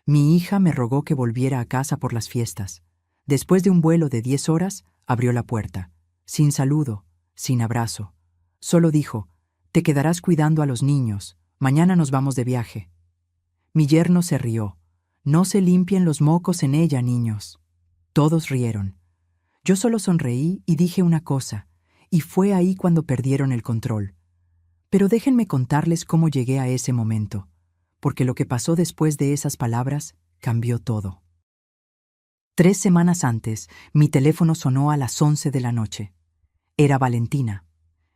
Mi hija me rogó que volviera a casa por las fiestas. Después de un vuelo de 10 horas, abrió la puerta. Sin saludo, sin abrazo. Solo dijo: «Te quedarás cuidando a los niños. Mañana nos vamos de viaje». Mi yerno se rió. «No se limpien los mocos en ella, niños». Todos rieron. Yo solo sonreí y dije una cosa, y fue ahí cuando perdieron el control. Pero déjenme contarles cómo llegué a ese momento, porque lo que pasó después de esas palabras cambió todo. 3 semanas antes, mi teléfono sonó a las 11 de la noche. Era Valentina,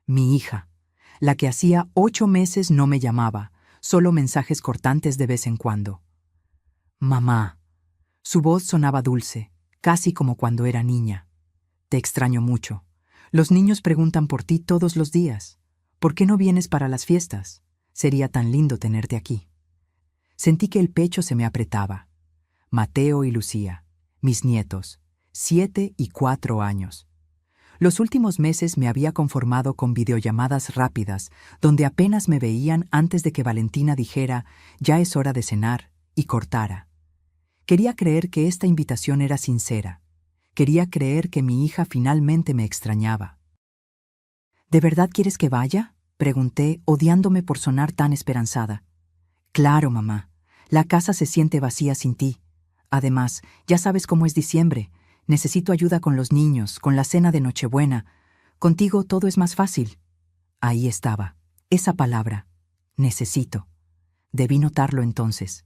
mi hija, la que hacía 8 meses no me llamaba, solo mensajes cortantes de vez en cuando. «Mamá». Su voz sonaba dulce, casi como cuando era niña. «Te extraño mucho. Los niños preguntan por ti todos los días. ¿Por qué no vienes para las fiestas? Sería tan lindo tenerte aquí». Sentí que el pecho se me apretaba. Mateo y Lucía, mis nietos, 7 y 4 años. Los últimos meses me había conformado con videollamadas rápidas, donde apenas me veían antes de que Valentina dijera: «Ya es hora de cenar», y cortara. Quería creer que esta invitación era sincera. Quería creer que mi hija finalmente me extrañaba. «¿De verdad quieres que vaya?», pregunté, odiándome por sonar tan esperanzada. «Claro, mamá. La casa se siente vacía sin ti. Además, ya sabes cómo es diciembre. Necesito ayuda con los niños, con la cena de Nochebuena. Contigo todo es más fácil». Ahí estaba, esa palabra, necesito. Debí notarlo entonces.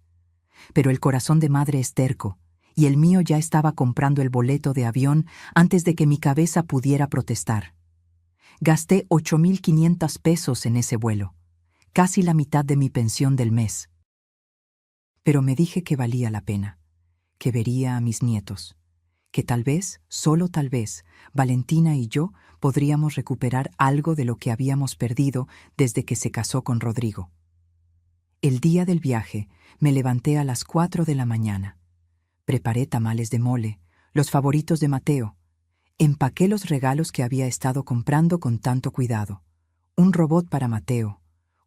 Pero el corazón de madre es terco, y el mío ya estaba comprando el boleto de avión antes de que mi cabeza pudiera protestar. Gasté 8,500 pesos en ese vuelo, casi la mitad de mi pensión del mes. Pero me dije que valía la pena, que vería a mis nietos, que tal vez, solo tal vez, Valentina y yo podríamos recuperar algo de lo que habíamos perdido desde que se casó con Rodrigo. El día del viaje me levanté a las 4 de la mañana. Preparé tamales de mole, los favoritos de Mateo. Empaqué los regalos que había estado comprando con tanto cuidado. Un robot para Mateo,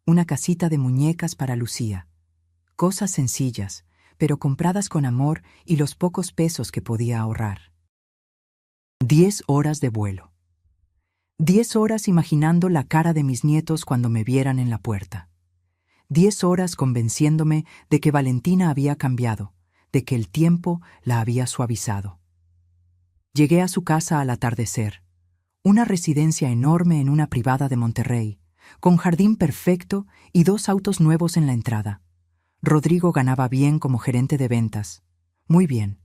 una casita de muñecas para Lucía. Cosas sencillas, pero compradas con amor y los pocos pesos que podía ahorrar. 10 horas de vuelo. 10 horas imaginando la cara de mis nietos cuando me vieran en la puerta. 10 horas convenciéndome de que Valentina había cambiado, de que el tiempo la había suavizado. Llegué a su casa al atardecer, una residencia enorme en una privada de Monterrey, con jardín perfecto y 2 autos nuevos en la entrada. Rodrigo ganaba bien como gerente de ventas, muy bien,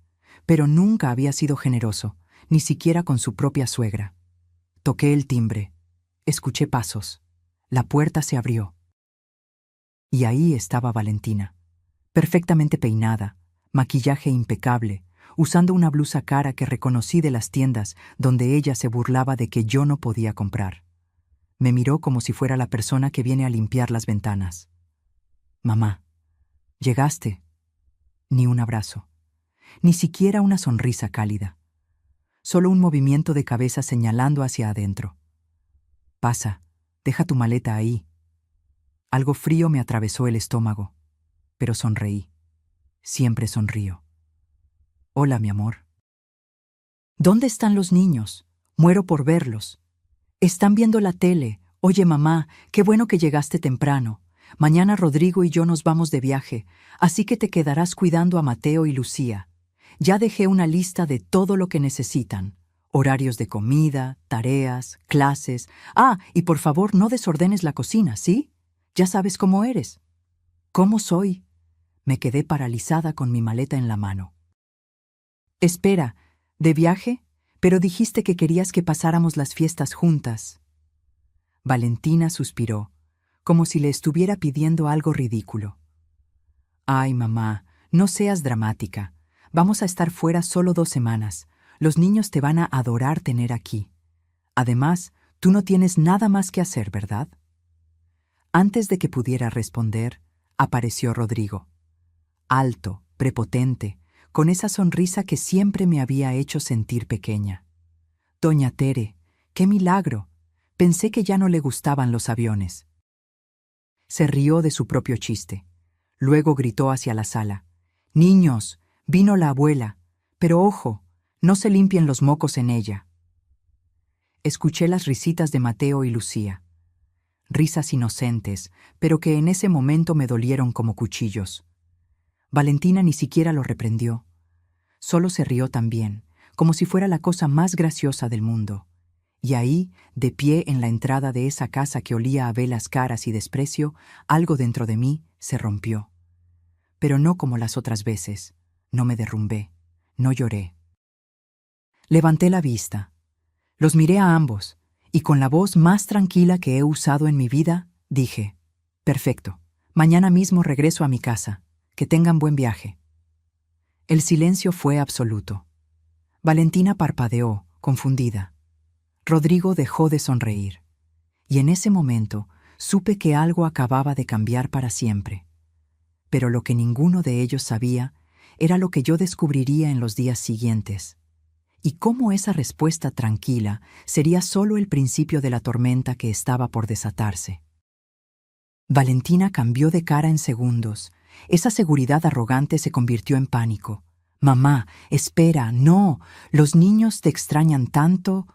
pero nunca había sido generoso, ni siquiera con su propia suegra. Toqué el timbre, escuché pasos, la puerta se abrió. Y ahí estaba Valentina, perfectamente peinada, maquillaje impecable, usando una blusa cara que reconocí de las tiendas donde ella se burlaba de que yo no podía comprar. Me miró como si fuera la persona que viene a limpiar las ventanas. «Mamá, llegaste». Ni un abrazo, ni siquiera una sonrisa cálida. Solo un movimiento de cabeza señalando hacia adentro. «Pasa, deja tu maleta ahí». Algo frío me atravesó el estómago, pero sonreí. Siempre sonrío. «Hola, mi amor». «¿Dónde están los niños? Muero por verlos». «Están viendo la tele. Oye, mamá, qué bueno que llegaste temprano. Mañana Rodrigo y yo nos vamos de viaje, así que te quedarás cuidando a Mateo y Lucía. Ya dejé una lista de todo lo que necesitan. Horarios de comida, tareas, clases. Ah, y por favor no desordenes la cocina, ¿sí? Ya sabes cómo eres». «¿Cómo soy?». Me quedé paralizada con mi maleta en la mano. «Espera, ¿de viaje? Pero dijiste que querías que pasáramos las fiestas juntas». Valentina suspiró, como si le estuviera pidiendo algo ridículo. «Ay, mamá, no seas dramática. Vamos a estar fuera solo 2 semanas. Los niños te van a adorar tener aquí. Además, tú no tienes nada más que hacer, ¿verdad?». Antes de que pudiera responder, apareció Rodrigo. Alto, prepotente, con esa sonrisa que siempre me había hecho sentir pequeña. «Doña Tere, qué milagro. Pensé que ya no le gustaban los aviones». Se rió de su propio chiste. Luego gritó hacia la sala. Niños, vino la abuela, pero ojo, no se limpien los mocos en ella. Escuché las risitas de Mateo y Lucía. Risas inocentes, pero que en ese momento me dolieron como cuchillos. Valentina ni siquiera lo reprendió. Solo se rió también, como si fuera la cosa más graciosa del mundo. Y ahí, de pie en la entrada de esa casa que olía a velas caras y desprecio, algo dentro de mí se rompió. Pero no como las otras veces. No me derrumbé, no lloré. Levanté la vista. Los miré a ambos, y con la voz más tranquila que he usado en mi vida, dije: «Perfecto, mañana mismo regreso a mi casa. Que tengan buen viaje». El silencio fue absoluto. Valentina parpadeó, confundida. Rodrigo dejó de sonreír. Y en ese momento supe que algo acababa de cambiar para siempre. Pero lo que ninguno de ellos sabía era lo que yo descubriría en los días siguientes. Y cómo esa respuesta tranquila sería solo el principio de la tormenta que estaba por desatarse. Valentina cambió de cara en segundos. Esa seguridad arrogante se convirtió en pánico. «Mamá, espera, no, los niños te extrañan tanto».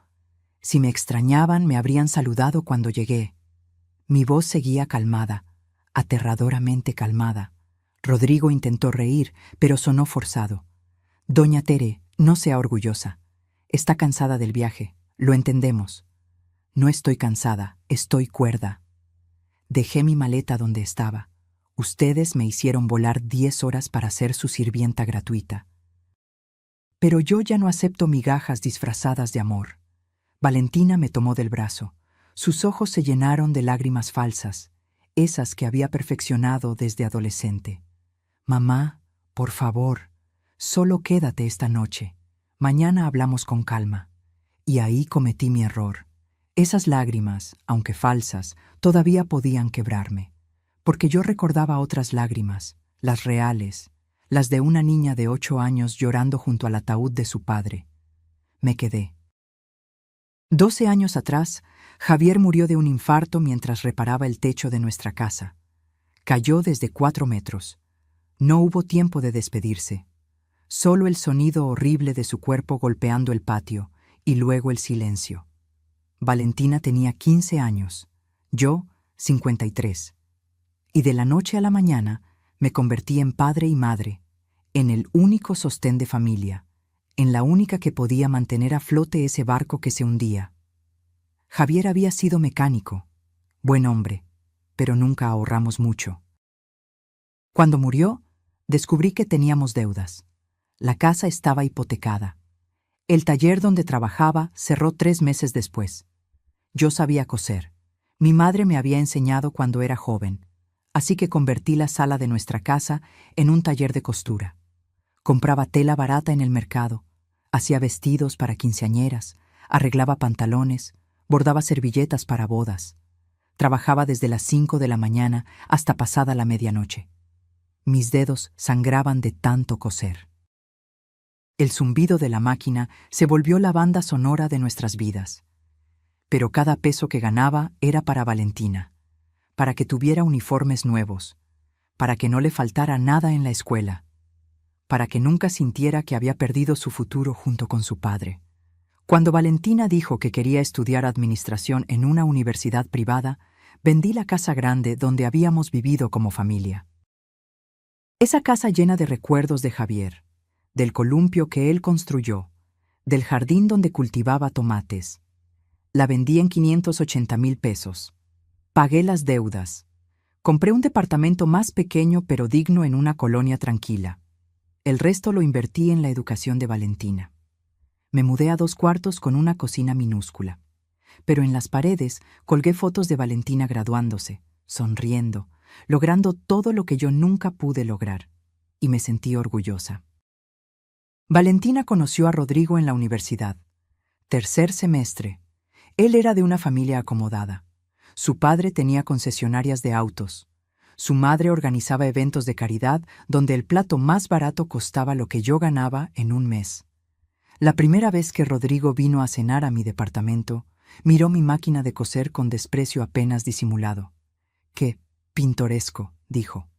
Si me extrañaban, me habrían saludado cuando llegué. Mi voz seguía calmada, aterradoramente calmada. Rodrigo intentó reír, pero sonó forzado. «Doña Tere, no sea orgullosa. Está cansada del viaje, lo entendemos». «No estoy cansada, estoy cuerda. Dejé mi maleta donde estaba. Ustedes me hicieron volar 10 horas para ser su sirvienta gratuita. Pero yo ya no acepto migajas disfrazadas de amor». Valentina me tomó del brazo. Sus ojos se llenaron de lágrimas falsas, esas que había perfeccionado desde adolescente. «Mamá, por favor, solo quédate esta noche. Mañana hablamos con calma». Y ahí cometí mi error. Esas lágrimas, aunque falsas, todavía podían quebrarme. Porque yo recordaba otras lágrimas, las reales, las de una niña de 8 años llorando junto al ataúd de su padre. Me quedé. 12 años atrás, Javier murió de un infarto mientras reparaba el techo de nuestra casa. Cayó desde 4 metros. No hubo tiempo de despedirse. Solo el sonido horrible de su cuerpo golpeando el patio, y luego el silencio. Valentina tenía 15 años, yo 53. Y de la noche a la mañana me convertí en padre y madre, en el único sostén de familia, en la única que podía mantener a flote ese barco que se hundía. Javier había sido mecánico, buen hombre, pero nunca ahorramos mucho. Cuando murió, descubrí que teníamos deudas. La casa estaba hipotecada. El taller donde trabajaba cerró 3 meses después. Yo sabía coser. Mi madre me había enseñado cuando era joven, así que convertí la sala de nuestra casa en un taller de costura. Compraba tela barata en el mercado, hacía vestidos para quinceañeras, arreglaba pantalones, bordaba servilletas para bodas. Trabajaba desde las 5 de la mañana hasta pasada la medianoche. Mis dedos sangraban de tanto coser. El zumbido de la máquina se volvió la banda sonora de nuestras vidas. Pero cada peso que ganaba era para Valentina, para que tuviera uniformes nuevos, para que no le faltara nada en la escuela, para que nunca sintiera que había perdido su futuro junto con su padre. Cuando Valentina dijo que quería estudiar administración en una universidad privada, vendí la casa grande donde habíamos vivido como familia. Esa casa llena de recuerdos de Javier, del columpio que él construyó, del jardín donde cultivaba tomates. La vendí en 580,000 pesos. Pagué las deudas. Compré un departamento más pequeño pero digno en una colonia tranquila. El resto lo invertí en la educación de Valentina. Me mudé a 2 cuartos con una cocina minúscula. Pero en las paredes colgué fotos de Valentina graduándose, sonriendo, logrando todo lo que yo nunca pude lograr. Y me sentí orgullosa. Valentina conoció a Rodrigo en la universidad. 3er semestre. Él era de una familia acomodada. Su padre tenía concesionarias de autos. Su madre organizaba eventos de caridad donde el plato más barato costaba lo que yo ganaba en un mes. La primera vez que Rodrigo vino a cenar a mi departamento, miró mi máquina de coser con desprecio apenas disimulado. «Qué pintoresco», dijo.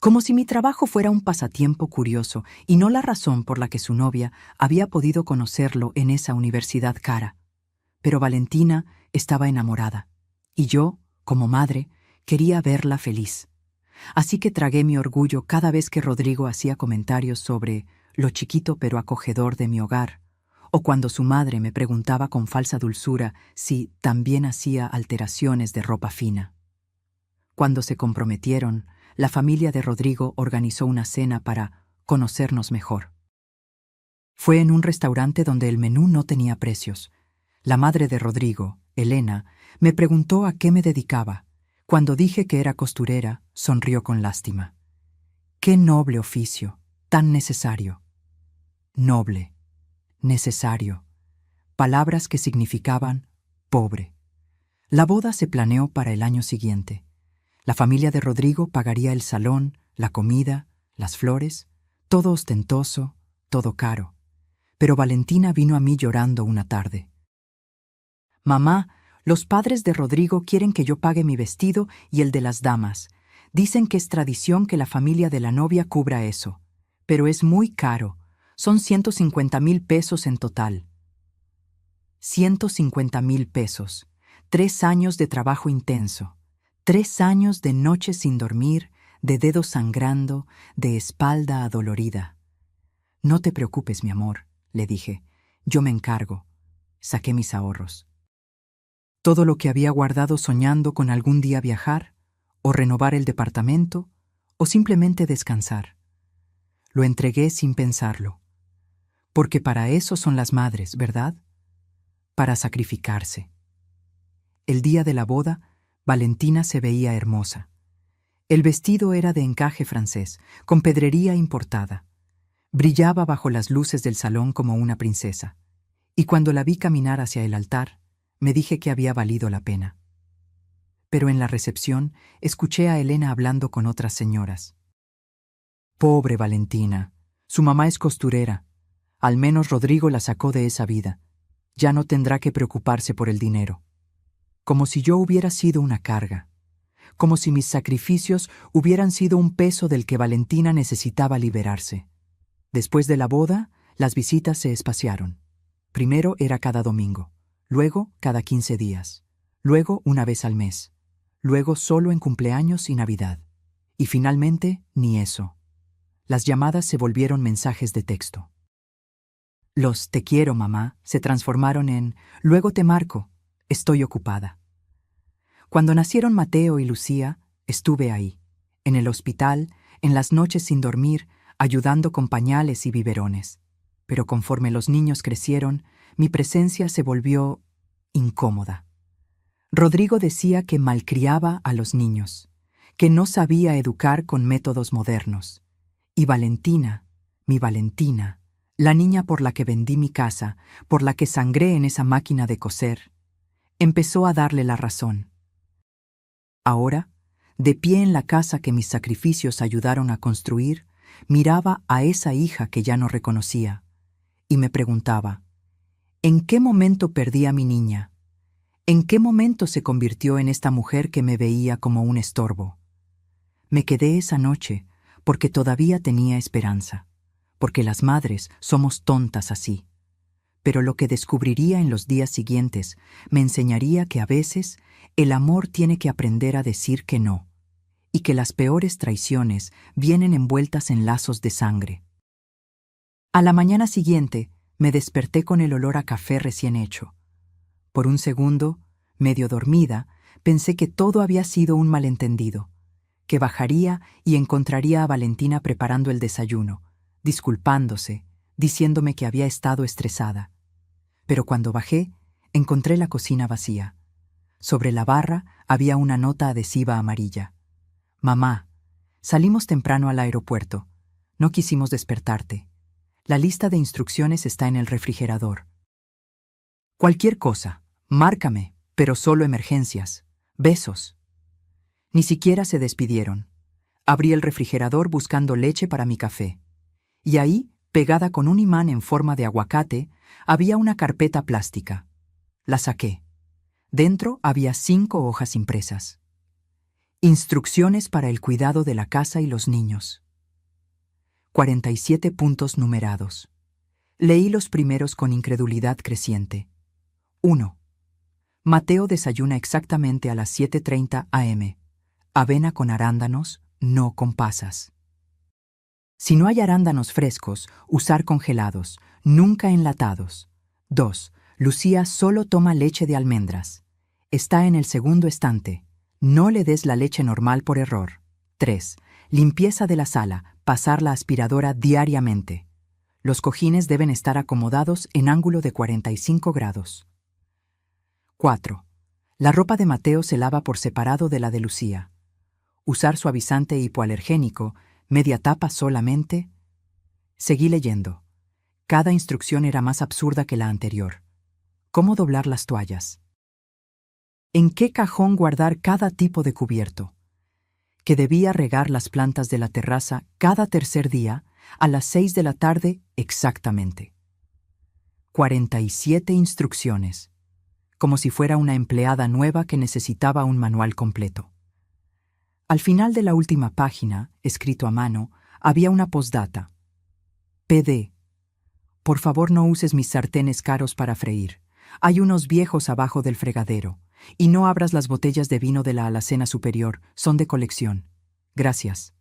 como si mi trabajo fuera un pasatiempo curioso y no la razón por la que su novia había podido conocerlo en esa universidad cara. Pero Valentina estaba enamorada, y yo, como madre, quería verla feliz. Así que tragué mi orgullo cada vez que Rodrigo hacía comentarios sobre lo chiquito pero acogedor de mi hogar, o cuando su madre me preguntaba con falsa dulzura si también hacía alteraciones de ropa fina. Cuando se comprometieron, la familia de Rodrigo organizó una cena para conocernos mejor. Fue en un restaurante donde el menú no tenía precios. La madre de Rodrigo, Elena, me preguntó a qué me dedicaba. Cuando dije que era costurera, sonrió con lástima. ¡Qué noble oficio! Tan necesario. Noble, necesario. Palabras que significaban pobre. La boda se planeó para el año siguiente. La familia de Rodrigo pagaría el salón, la comida, las flores, todo ostentoso, todo caro. Pero Valentina vino a mí llorando una tarde. «Mamá, los padres de Rodrigo quieren que yo pague mi vestido y el de las damas. Dicen que es tradición que la familia de la novia cubra eso. Pero es muy caro. Son 150,000 pesos en total». 150,000 pesos. 3 años de trabajo intenso. 3 años de noches sin dormir, de dedos sangrando, de espalda adolorida. «No te preocupes, mi amor», le dije. «Yo me encargo». Saqué mis ahorros. Todo lo que había guardado soñando con algún día viajar, o renovar el departamento, o simplemente descansar. Lo entregué sin pensarlo. Porque para eso son las madres, ¿verdad? Para sacrificarse. El día de la boda, Valentina se veía hermosa. El vestido era de encaje francés, con pedrería importada. Brillaba bajo las luces del salón como una princesa. Y cuando la vi caminar hacia el altar, me dije que había valido la pena. Pero en la recepción escuché a Elena hablando con otras señoras. «Pobre Valentina, su mamá es costurera. Al menos Rodrigo la sacó de esa vida. Ya no tendrá que preocuparse por el dinero». Como si yo hubiera sido una carga. Como si mis sacrificios hubieran sido un peso del que Valentina necesitaba liberarse. Después de la boda, las visitas se espaciaron. Primero era cada domingo, luego cada 15 días, luego una vez al mes, luego solo en cumpleaños y Navidad. Y finalmente, ni eso. Las llamadas se volvieron mensajes de texto. Los «te quiero, mamá» se transformaron en «luego te marco, estoy ocupada». Cuando nacieron Mateo y Lucía, estuve ahí, en el hospital, en las noches sin dormir, ayudando con pañales y biberones. Pero conforme los niños crecieron, mi presencia se volvió incómoda. Rodrigo decía que malcriaba a los niños, que no sabía educar con métodos modernos. Y Valentina, mi Valentina, la niña por la que vendí mi casa, por la que sangré en esa máquina de coser, empezó a darle la razón. Ahora, de pie en la casa que mis sacrificios ayudaron a construir, miraba a esa hija que ya no reconocía, y me preguntaba, ¿en qué momento perdí a mi niña? ¿En qué momento se convirtió en esta mujer que me veía como un estorbo? Me quedé esa noche porque todavía tenía esperanza, porque las madres somos tontas así. Pero lo que descubriría en los días siguientes me enseñaría que a veces el amor tiene que aprender a decir que no, y que las peores traiciones vienen envueltas en lazos de sangre. A la mañana siguiente me desperté con el olor a café recién hecho. Por un segundo, medio dormida, pensé que todo había sido un malentendido, que bajaría y encontraría a Valentina preparando el desayuno, disculpándose, diciéndome que había estado estresada. Pero cuando bajé, encontré la cocina vacía. Sobre la barra había una nota adhesiva amarilla. «Mamá, salimos temprano al aeropuerto. No quisimos despertarte. La lista de instrucciones está en el refrigerador. Cualquier cosa, márcame, pero solo emergencias. Besos». Ni siquiera se despidieron. Abrí el refrigerador buscando leche para mi café. Y ahí, pegada con un imán en forma de aguacate, había una carpeta plástica. La saqué. Dentro había 5 hojas impresas. Instrucciones para el cuidado de la casa y los niños. 47 puntos numerados. Leí los primeros con incredulidad creciente. 1. Mateo desayuna exactamente a las 7:30 am. Avena con arándanos, no con pasas. Si no hay arándanos frescos, usar congelados, nunca enlatados. 2. Lucía solo toma leche de almendras. Está en el segundo estante. No le des la leche normal por error. 3. Limpieza de la sala, pasar la aspiradora diariamente. Los cojines deben estar acomodados en ángulo de 45 grados. 4. La ropa de Mateo se lava por separado de la de Lucía. Usar suavizante hipoalergénico, media tapa solamente. Seguí leyendo. Cada instrucción era más absurda que la anterior. ¿Cómo doblar las toallas? ¿En qué cajón guardar cada tipo de cubierto? Que debía regar las plantas de la terraza cada tercer día a las 6 de la tarde exactamente. 47 instrucciones, como si fuera una empleada nueva que necesitaba un manual completo. Al final de la última página, escrito a mano, había una postdata. PD. Por favor no uses mis sartenes caros para freír. Hay unos viejos abajo del fregadero. Y no abras las botellas de vino de la alacena superior, son de colección. Gracias.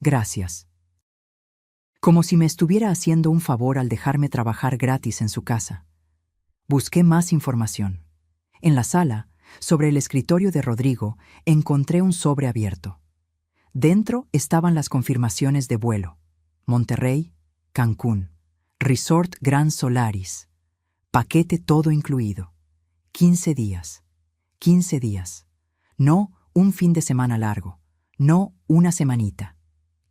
Gracias. Como si me estuviera haciendo un favor al dejarme trabajar gratis en su casa. Busqué más información. En la sala, sobre el escritorio de Rodrigo, encontré un sobre abierto. Dentro estaban las confirmaciones de vuelo. Monterrey, Cancún, Resort Gran Solaris. Paquete todo incluido. 15 días. 15 días. No un fin de semana largo. No una semanita.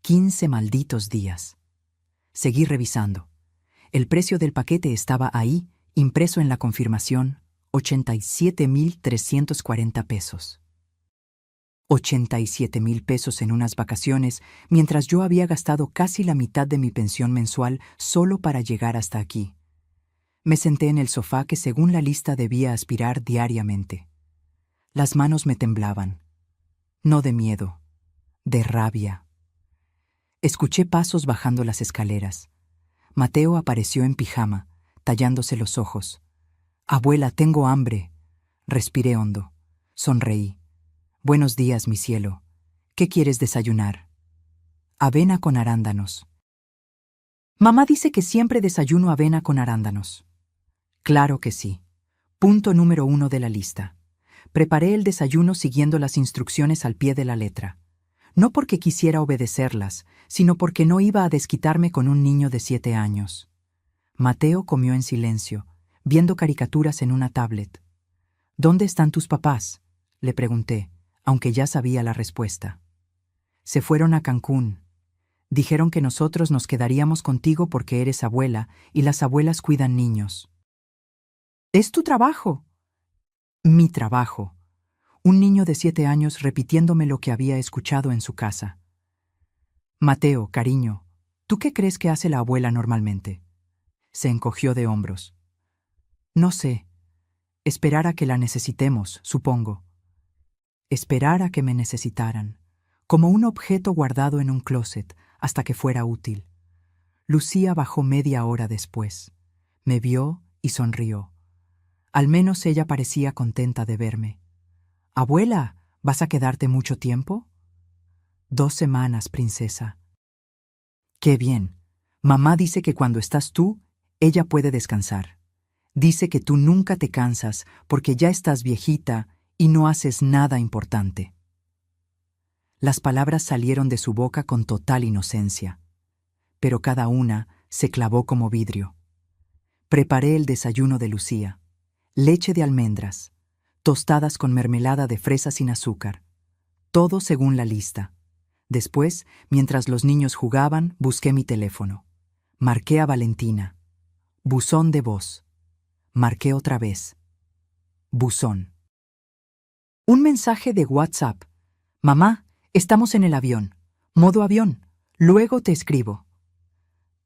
15 malditos días. Seguí revisando. El precio del paquete estaba ahí, impreso en la confirmación, 87,340 pesos. 87,000 pesos en unas vacaciones, mientras yo había gastado casi la mitad de mi pensión mensual solo para llegar hasta aquí. Me senté en el sofá que según la lista debía aspirar diariamente. Las manos me temblaban. No de miedo, de rabia. Escuché pasos bajando las escaleras. Mateo apareció en pijama, tallándose los ojos. «Abuela, tengo hambre». Respiré hondo. Sonreí. «Buenos días, mi cielo. ¿Qué quieres desayunar?» «Avena con arándanos». Mamá dice que siempre desayuno avena con arándanos. Claro que sí. Punto número 1 de la lista. Preparé el desayuno siguiendo las instrucciones al pie de la letra. No porque quisiera obedecerlas, sino porque no iba a desquitarme con un niño de 7 años. Mateo comió en silencio, viendo caricaturas en una tablet. «¿Dónde están tus papás?», le pregunté, aunque ya sabía la respuesta. «Se fueron a Cancún. Dijeron que nosotros nos quedaríamos contigo porque eres abuela y las abuelas cuidan niños». «Es tu trabajo». «Mi trabajo». Un niño de 7 años repitiéndome lo que había escuchado en su casa. «Mateo, cariño, ¿tú qué crees que hace la abuela normalmente?» Se encogió de hombros. «No sé. Esperar a que la necesitemos, supongo». Esperar a que me necesitaran, como un objeto guardado en un closet hasta que fuera útil. Lucía bajó media hora después. Me vio y sonrió. Al menos ella parecía contenta de verme. «Abuela, ¿vas a quedarte mucho tiempo?» «2 semanas, princesa». «Qué bien. Mamá dice que cuando estás tú, ella puede descansar. Dice que tú nunca te cansas porque ya estás viejita y no haces nada importante». Las palabras salieron de su boca con total inocencia, pero cada una se clavó como vidrio. Preparé el desayuno de Lucía. Leche de almendras, tostadas con mermelada de fresa sin azúcar. Todo según la lista. Después, mientras los niños jugaban, busqué mi teléfono. Marqué a Valentina. Buzón de voz. Marqué otra vez. Buzón. Un mensaje de WhatsApp. «Mamá, estamos en el avión. Modo avión. Luego te escribo».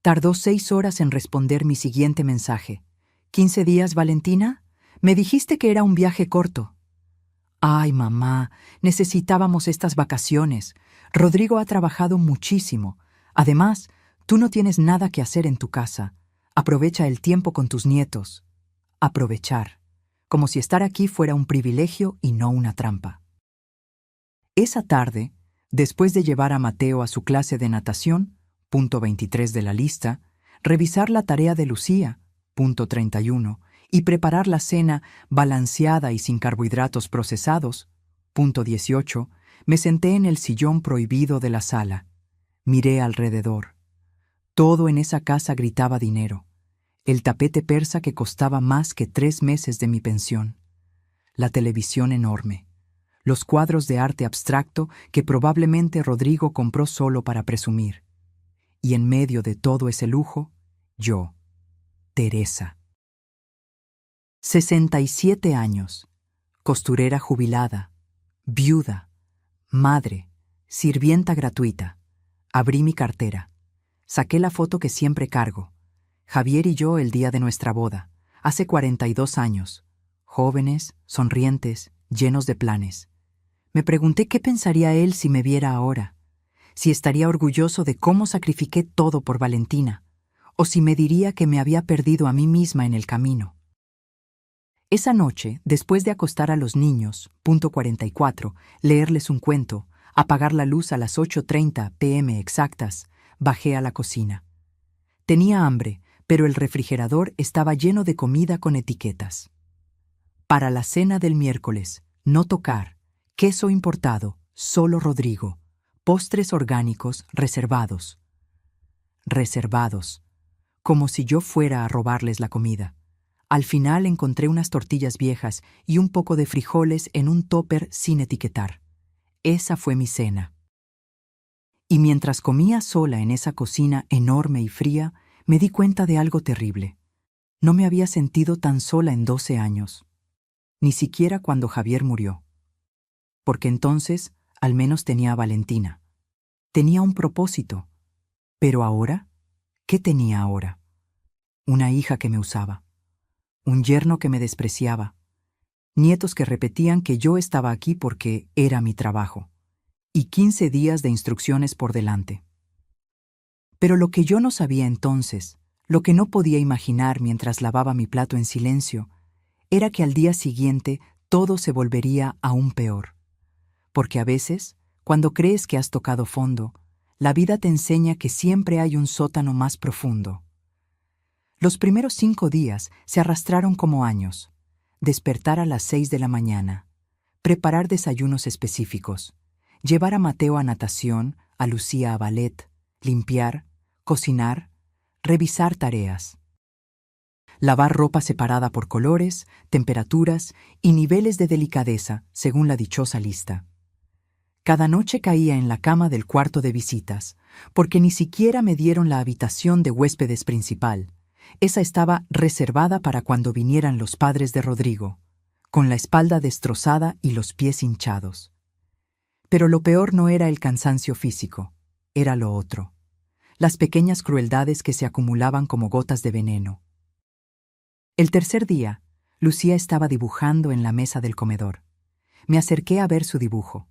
Tardó 6 horas en responder mi siguiente mensaje. «¿15 días, Valentina? Me dijiste que era un viaje corto». Ay, mamá, necesitábamos estas vacaciones. Rodrigo ha trabajado muchísimo. Además, tú no tienes nada que hacer en tu casa. Aprovecha el tiempo con tus nietos. Aprovechar. Como si estar aquí fuera un privilegio y no una trampa. Esa tarde, después de llevar a Mateo a su clase de natación, punto 23 de la lista, revisar la tarea de Lucía, punto 31, y preparar la cena balanceada y sin carbohidratos procesados, punto 18, me senté en el sillón prohibido de la sala. Miré alrededor. Todo en esa casa gritaba dinero. El tapete persa que costaba más que 3 meses de mi pensión. La televisión enorme. Los cuadros de arte abstracto que probablemente Rodrigo compró solo para presumir. Y en medio de todo ese lujo, yo, Teresa. 67 años, costurera jubilada, viuda, madre, sirvienta gratuita. Abrí mi cartera. Saqué la foto que siempre cargo. Javier y yo el día de nuestra boda, hace 42 años. Jóvenes, sonrientes, llenos de planes. Me pregunté qué pensaría él si me viera ahora. Si estaría orgulloso de cómo sacrifiqué todo por Valentina, o si me diría que me había perdido a mí misma en el camino. Esa noche, después de acostar a los niños, punto 44, leerles un cuento, apagar la luz a las 8:30 p.m. exactas, bajé a la cocina. Tenía hambre, pero el refrigerador estaba lleno de comida con etiquetas. Para la cena del miércoles, no tocar, queso importado, solo Rodrigo, postres orgánicos reservados. Reservados, como si yo fuera a robarles la comida. Al final encontré unas tortillas viejas y un poco de frijoles en un tupper sin etiquetar. Esa fue mi cena. Y mientras comía sola en esa cocina enorme y fría, me di cuenta de algo terrible. No me había sentido tan sola en 12 años. Ni siquiera cuando Javier murió. Porque entonces, al menos tenía a Valentina. Tenía un propósito. Pero ahora, ¿qué tenía ahora? Una hija que me usaba. Un yerno que me despreciaba. Nietos que repetían que yo estaba aquí porque era mi trabajo. Y 15 días de instrucciones por delante. Pero lo que yo no sabía entonces, lo que no podía imaginar mientras lavaba mi plato en silencio, era que al día siguiente todo se volvería aún peor. Porque a veces, cuando crees que has tocado fondo, la vida te enseña que siempre hay un sótano más profundo. Los primeros 5 días se arrastraron como años. Despertar a las 6 de la mañana, preparar desayunos específicos, llevar a Mateo a natación, a Lucía a ballet, limpiar, cocinar, revisar tareas. Lavar ropa separada por colores, temperaturas y niveles de delicadeza, según la dichosa lista. Cada noche caía en la cama del cuarto de visitas, porque ni siquiera me dieron la habitación de huéspedes principal. Esa estaba reservada para cuando vinieran los padres de Rodrigo, con la espalda destrozada y los pies hinchados. Pero lo peor no era el cansancio físico, era lo otro. Las pequeñas crueldades que se acumulaban como gotas de veneno. El tercer día, Lucía estaba dibujando en la mesa del comedor. Me acerqué a ver su dibujo.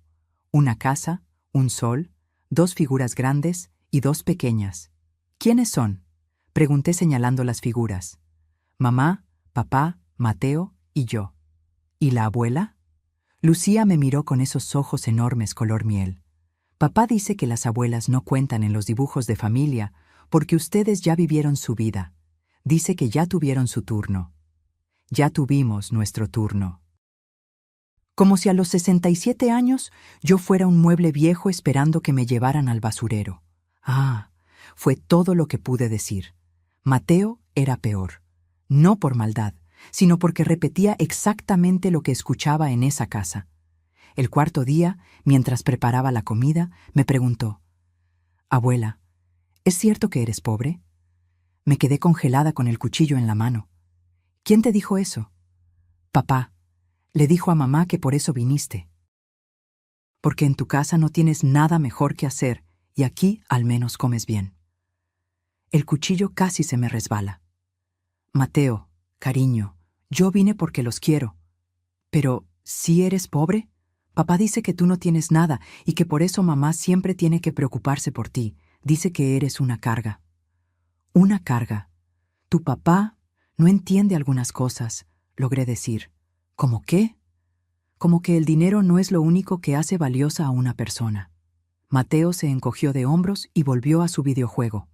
Una casa, un sol, 2 figuras grandes y 2 pequeñas. ¿Quiénes son?, pregunté señalando las figuras. Mamá, papá, Mateo y yo. ¿Y la abuela? Lucía me miró con esos ojos enormes color miel. Papá dice que las abuelas no cuentan en los dibujos de familia porque ustedes ya vivieron su vida. Dice que ya tuvieron su turno. Ya tuvimos nuestro turno. Como si a los 67 años yo fuera un mueble viejo esperando que me llevaran al basurero. Fue todo lo que pude decir. Mateo era peor. No por maldad, sino porque repetía exactamente lo que escuchaba en esa casa. El cuarto día, mientras preparaba la comida, me preguntó: «Abuela, ¿es cierto que eres pobre?» Me quedé congelada con el cuchillo en la mano. «¿Quién te dijo eso?» «Papá. Le dijo a mamá que por eso viniste. Porque en tu casa no tienes nada mejor que hacer y aquí al menos comes bien». El cuchillo casi se me resbala. «Mateo, cariño, yo vine porque los quiero. Pero ¿Sí eres pobre? Papá dice que tú no tienes nada y que por eso mamá siempre tiene que preocuparse por ti. Dice que eres una carga. Una carga. Tu papá no entiende algunas cosas, logré decir. ¿Cómo qué? Como que el dinero no es lo único que hace valiosa a una persona. Mateo se encogió de hombros y volvió a su videojuego.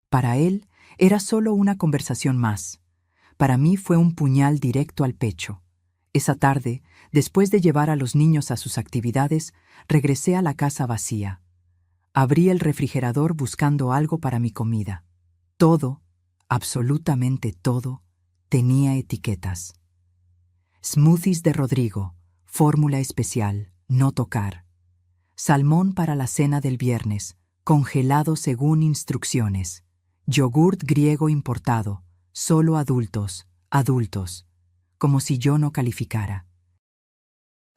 Para él, era solo una conversación más. Para mí fue un puñal directo al pecho. Esa tarde, después de llevar a los niños a sus actividades, regresé a la casa vacía. Abrí el refrigerador buscando algo para mi comida. Todo, absolutamente todo, tenía etiquetas. Smoothies de Rodrigo, fórmula especial, no tocar. Salmón para la cena del viernes, congelado según instrucciones. Yogurt griego importado, solo adultos, adultos. Como si yo no calificara.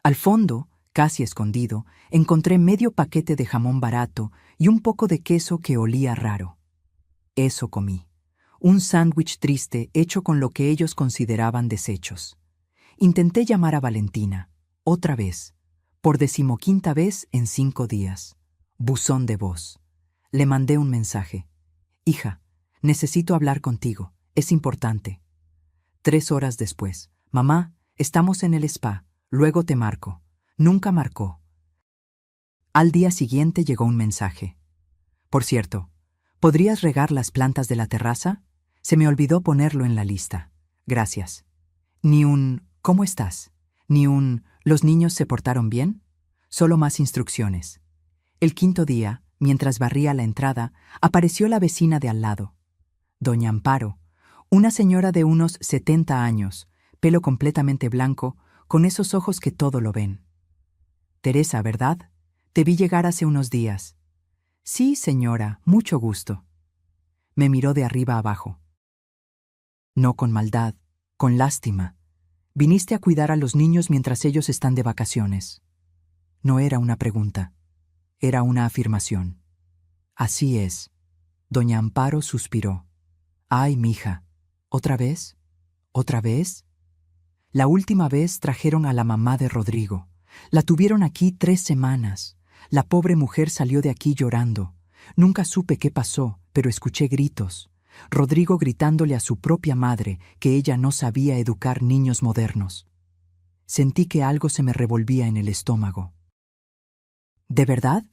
Al fondo, casi escondido, encontré medio paquete de jamón barato y un poco de queso que olía raro. Eso comí. Un sándwich triste hecho con lo que ellos consideraban desechos. Intenté llamar a Valentina, otra vez, por 15ª vez en 5 días. Buzón de voz. Le mandé un mensaje. Hija, necesito hablar contigo, es importante. 3 horas después. Mamá, estamos en el spa, luego te marco. Nunca marcó. Al día siguiente llegó un mensaje. Por cierto, ¿podrías regar las plantas de la terraza? Se me olvidó ponerlo en la lista. Gracias. Ni un ¿cómo estás? Ni un ¿los niños se portaron bien? Solo más instrucciones. El 5.º día, mientras barría la entrada, apareció la vecina de al lado. Doña Amparo, una señora de unos 70 años, pelo completamente blanco, con esos ojos que todo lo ven. Teresa, ¿verdad? Te vi llegar hace unos días. Sí, señora, mucho gusto. Me miró de arriba abajo. No con maldad, con lástima. Viniste a cuidar a los niños mientras ellos están de vacaciones. No era una pregunta, era una afirmación. Así es. Doña Amparo suspiró. Ay, mija, ¿otra vez? ¿Otra vez? La última vez trajeron a la mamá de Rodrigo. La tuvieron aquí 3 semanas. La pobre mujer salió de aquí llorando. Nunca supe qué pasó, pero escuché gritos. Rodrigo gritándole a su propia madre que ella no sabía educar niños modernos. Sentí que algo se me revolvía en el estómago. ¿De verdad?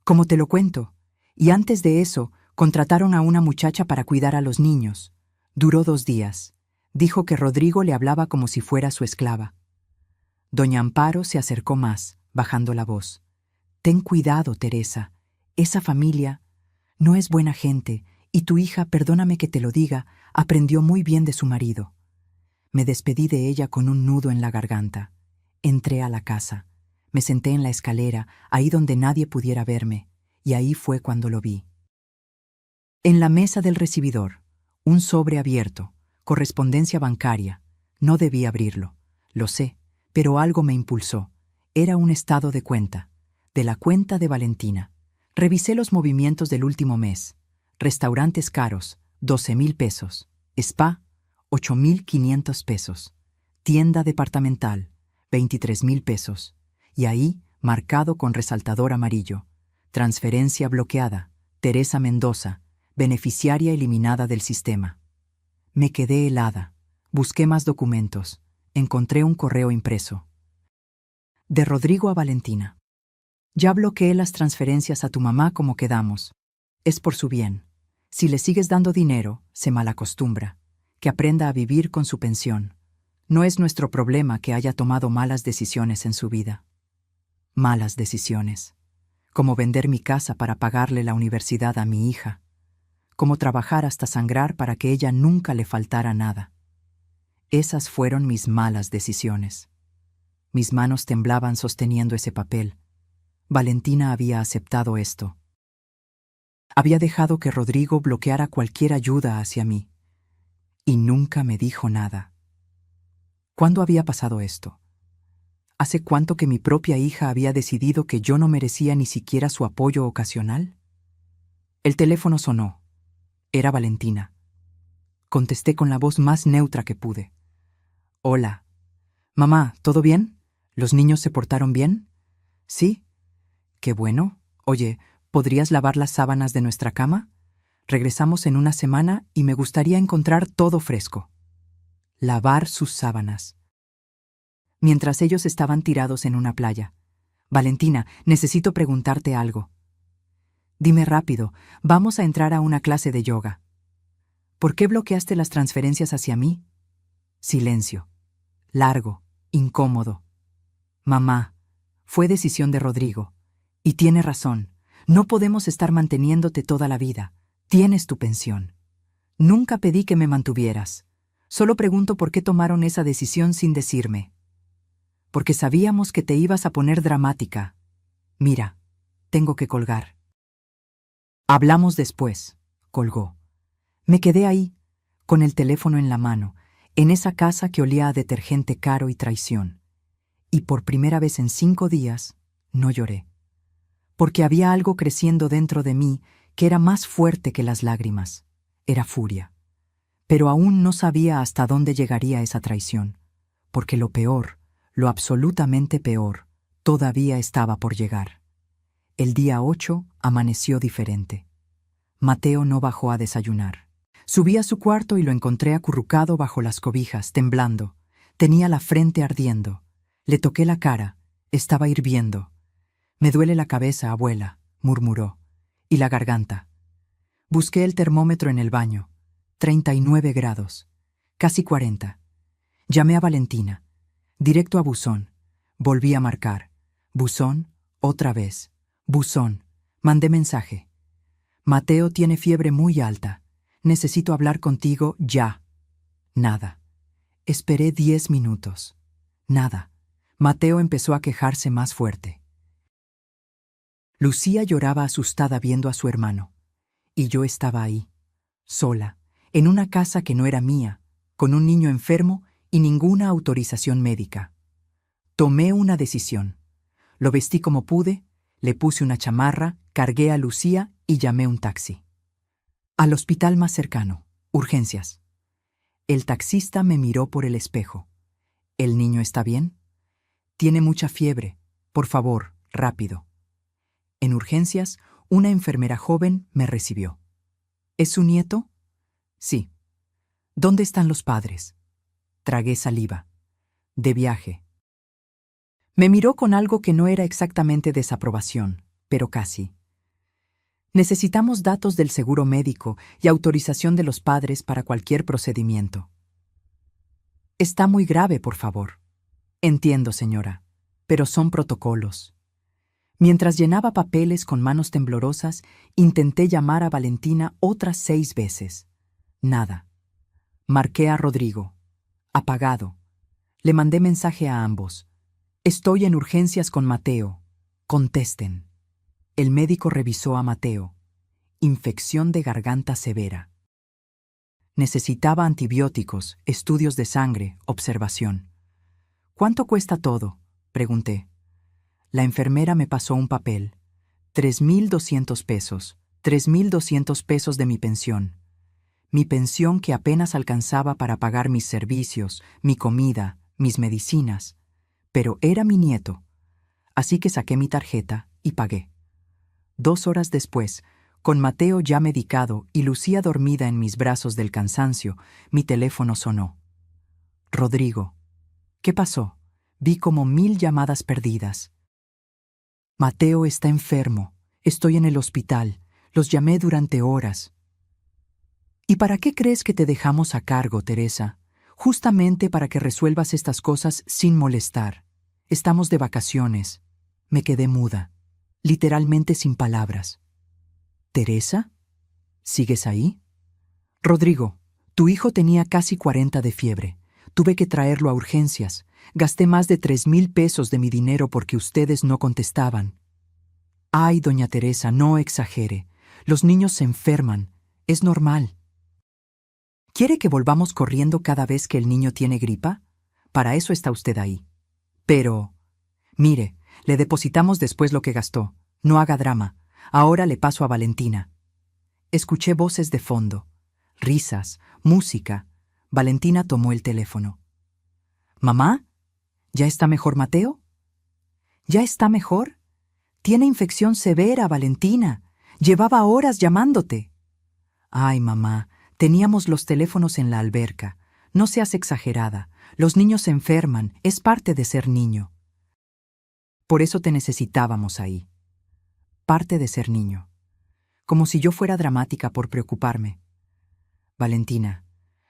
Como te lo cuento. Y antes de eso, contrataron a una muchacha para cuidar a los niños. Duró 2 días. Dijo que Rodrigo le hablaba como si fuera su esclava. Doña Amparo se acercó más, bajando la voz. Ten cuidado, Teresa. Esa familia no es buena gente, y tu hija, perdóname que te lo diga, aprendió muy bien de su marido. Me despedí de ella con un nudo en la garganta. Entré a la casa. Me senté en la escalera, ahí donde nadie pudiera verme, y ahí fue cuando lo vi. En la mesa del recibidor, un sobre abierto, correspondencia bancaria. No debí abrirlo, lo sé, pero algo me impulsó. Era un estado de cuenta, de la cuenta de Valentina. Revisé los movimientos del último mes. Restaurantes caros, 12,000 pesos. Spa, 8,500 pesos. Tienda departamental, 23,000 pesos. Y ahí, marcado con resaltador amarillo. Transferencia bloqueada. Teresa Mendoza, beneficiaria eliminada del sistema. Me quedé helada. Busqué más documentos. Encontré un correo impreso. De Rodrigo a Valentina. Ya bloqueé las transferencias a tu mamá como quedamos. Es por su bien. Si le sigues dando dinero, se malacostumbra. Que aprenda a vivir con su pensión. No es nuestro problema que haya tomado malas decisiones en su vida. Malas decisiones. Como vender mi casa para pagarle la universidad a mi hija. Como trabajar hasta sangrar para que ella nunca le faltara nada. Esas fueron mis malas decisiones. Mis manos temblaban sosteniendo ese papel. Valentina había aceptado esto. Había dejado que Rodrigo bloqueara cualquier ayuda hacia mí. Y nunca me dijo nada. ¿Cuándo había pasado esto? ¿Hace cuánto que mi propia hija había decidido que yo no merecía ni siquiera su apoyo ocasional? El teléfono sonó. Era Valentina. Contesté con la voz más neutra que pude. Hola. Mamá, ¿todo bien? ¿Los niños se portaron bien? Sí. Qué bueno. Oye, ¿podrías lavar las sábanas de nuestra cama? Regresamos en una semana y me gustaría encontrar todo fresco. Lavar sus sábanas. Mientras ellos estaban tirados en una playa. Valentina, necesito preguntarte algo. Dime rápido, vamos a entrar a una clase de yoga. ¿Por qué bloqueaste las transferencias hacia mí? Silencio. Largo, incómodo. Mamá, fue decisión de Rodrigo. Y tiene razón. No podemos estar manteniéndote toda la vida. Tienes tu pensión. Nunca pedí que me mantuvieras. Solo pregunto por qué tomaron esa decisión sin decirme. Porque sabíamos que te ibas a poner dramática. Mira, tengo que colgar. Hablamos después, colgó. Me quedé ahí, con el teléfono en la mano, en esa casa que olía a detergente caro y traición. Y por primera vez en 5 días, no lloré. Porque había algo creciendo dentro de mí que era más fuerte que las lágrimas. Era furia. Pero aún no sabía hasta dónde llegaría esa traición, porque lo peor, lo absolutamente peor, todavía estaba por llegar. El día 8 amaneció diferente. Mateo no bajó a desayunar. Subí a su cuarto y lo encontré acurrucado bajo las cobijas, temblando. Tenía la frente ardiendo. Le toqué la cara. Estaba hirviendo. Me duele la cabeza, abuela, murmuró. Y la garganta. Busqué el termómetro en el baño. 39 grados. Casi 40. Llamé a Valentina. Directo a buzón. Volví a marcar. Buzón, otra vez. Buzón. Mandé mensaje. Mateo tiene fiebre muy alta. Necesito hablar contigo ya. Nada. Esperé 10 minutos. Nada. Mateo empezó a quejarse más fuerte. Lucía lloraba asustada viendo a su hermano. Y yo estaba ahí, sola, en una casa que no era mía, con un niño enfermo y ninguna autorización médica. Tomé una decisión. Lo vestí como pude, le puse una chamarra, cargué a Lucía y llamé un taxi. Al hospital más cercano, urgencias. El taxista me miró por el espejo. ¿El niño está bien? Tiene mucha fiebre. Por favor, rápido. En urgencias, una enfermera joven me recibió. ¿Es su nieto? Sí. ¿Dónde están los padres? Tragué saliva. De viaje. Me miró con algo que no era exactamente desaprobación, pero casi. Necesitamos datos del seguro médico y autorización de los padres para cualquier procedimiento. Está muy grave, por favor. Entiendo, señora, pero son protocolos. Mientras llenaba papeles con manos temblorosas, intenté llamar a Valentina otras 6 veces. Nada. Marqué a Rodrigo. Apagado. Le mandé mensaje a ambos. Estoy en urgencias con Mateo. Contesten. El médico revisó a Mateo. Infección de garganta severa. Necesitaba antibióticos, estudios de sangre, observación. ¿Cuánto cuesta todo?, pregunté. La enfermera me pasó un papel. 3,200 pesos. 3,200 pesos de mi pensión. Mi pensión que apenas alcanzaba para pagar mis servicios, mi comida, mis medicinas. Pero era mi nieto. Así que saqué mi tarjeta y pagué. 2 horas después, con Mateo ya medicado y Lucía dormida en mis brazos del cansancio, mi teléfono sonó. Rodrigo. ¿Qué pasó? Vi como 1000 llamadas perdidas. Mateo está enfermo. Estoy en el hospital. Los llamé durante horas. ¿Y para qué crees que te dejamos a cargo, Teresa? Justamente para que resuelvas estas cosas sin molestar. Estamos de vacaciones. Me quedé muda, literalmente sin palabras. ¿Teresa? ¿Sigues ahí? Rodrigo, tu hijo tenía casi 40 de fiebre. Tuve que traerlo a urgencias. Gasté más de 3,000 pesos de mi dinero porque ustedes no contestaban. Ay, doña Teresa, no exagere. Los niños se enferman. Es normal. ¿Quiere que volvamos corriendo cada vez que el niño tiene gripa? Para eso está usted ahí. Pero, mire, le depositamos después lo que gastó. No haga drama. Ahora le paso a Valentina. Escuché voces de fondo. Risas, música. Valentina tomó el teléfono. ¿Mamá? ¿Ya está mejor, Mateo? ¿Ya está mejor? Tiene infección severa, Valentina. Llevaba horas llamándote. Ay, mamá, teníamos los teléfonos en la alberca. No seas exagerada. Los niños se enferman, es parte de ser niño. Por eso te necesitábamos ahí. Parte de ser niño. Como si yo fuera dramática por preocuparme. Valentina,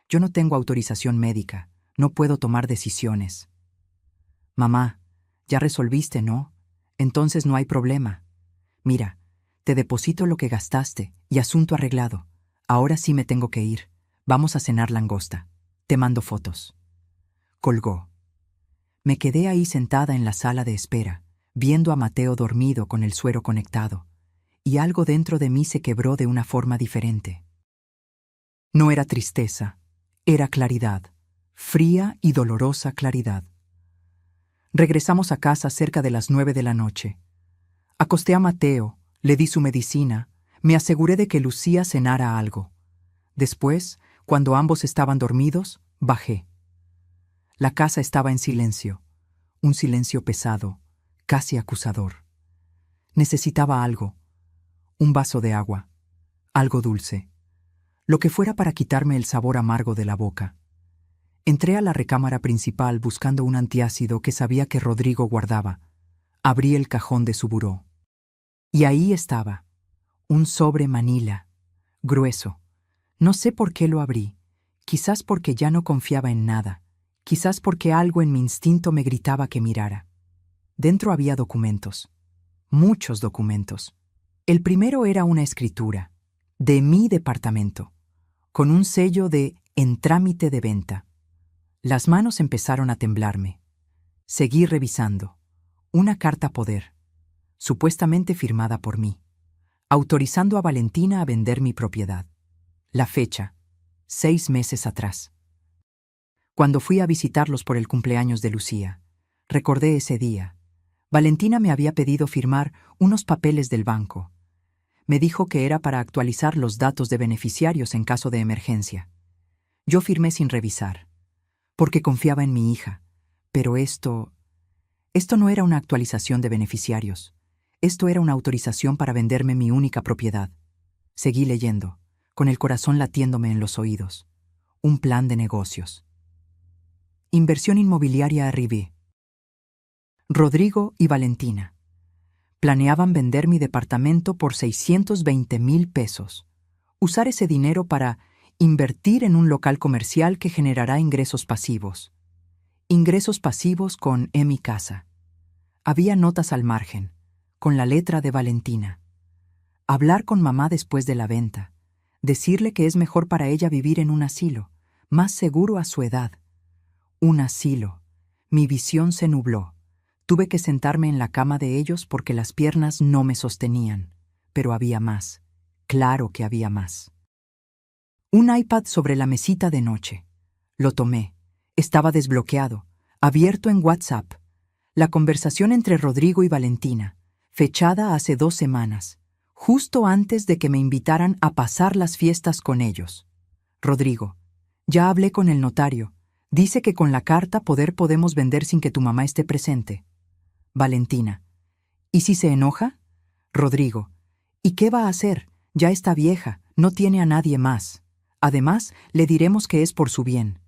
yo no tengo autorización médica. No puedo tomar decisiones. Mamá, ya resolviste, ¿no? Entonces no hay problema. Mira, te deposito lo que gastaste y asunto arreglado. Ahora sí me tengo que ir. Vamos a cenar langosta. Te mando fotos. Colgó. Me quedé ahí sentada en la sala de espera, viendo a Mateo dormido con el suero conectado, y algo dentro de mí se quebró de una forma diferente. No era tristeza, era claridad, fría y dolorosa claridad. Regresamos a casa cerca de las 9 de la noche. Acosté a Mateo, le di su medicina, me aseguré de que Lucía cenara algo. Después, cuando ambos estaban dormidos, bajé. La casa estaba en silencio, un silencio pesado, casi acusador. Necesitaba algo, un vaso de agua, algo dulce, lo que fuera para quitarme el sabor amargo de la boca. Entré a la recámara principal buscando un antiácido que sabía que Rodrigo guardaba. Abrí el cajón de su buró. Y ahí estaba, un sobre Manila, grueso. No sé por qué lo abrí, quizás porque ya no confiaba en nada, quizás porque algo en mi instinto me gritaba que mirara. Dentro había documentos, muchos documentos. El primero era una escritura, de mi departamento, con un sello de en trámite de venta. Las manos empezaron a temblarme. Seguí revisando. Una carta poder, supuestamente firmada por mí, autorizando a Valentina a vender mi propiedad. La fecha, 6 meses atrás. Cuando fui a visitarlos por el cumpleaños de Lucía, recordé ese día. Valentina me había pedido firmar unos papeles del banco. Me dijo que era para actualizar los datos de beneficiarios en caso de emergencia. Yo firmé sin revisar, porque confiaba en mi hija. Pero esto no era una actualización de beneficiarios. Esto era una autorización para venderme mi única propiedad. Seguí leyendo, con el corazón latiéndome en los oídos. Un plan de negocios. Inversión inmobiliaria Arribí. Rodrigo y Valentina planeaban vender mi departamento por 620,000 pesos. Usar ese dinero para invertir en un local comercial que generará ingresos pasivos. Ingresos pasivos con mi casa. Había notas al margen, con la letra de Valentina. Hablar con mamá después de la venta. Decirle que es mejor para ella vivir en un asilo, más seguro a su edad. Un asilo. Mi visión se nubló. Tuve que sentarme en la cama de ellos porque las piernas no me sostenían. Pero había más. Claro que había más. Un iPad sobre la mesita de noche. Lo tomé. Estaba desbloqueado, abierto en WhatsApp. La conversación entre Rodrigo y Valentina, fechada hace 2 semanas, justo antes de que me invitaran a pasar las fiestas con ellos. Rodrigo, ya hablé con el notario. Dice que con la carta poder podemos vender sin que tu mamá esté presente. Valentina, ¿y si se enoja? Rodrigo, ¿y qué va a hacer? Ya está vieja, no tiene a nadie más. Además, le diremos que es por su bien.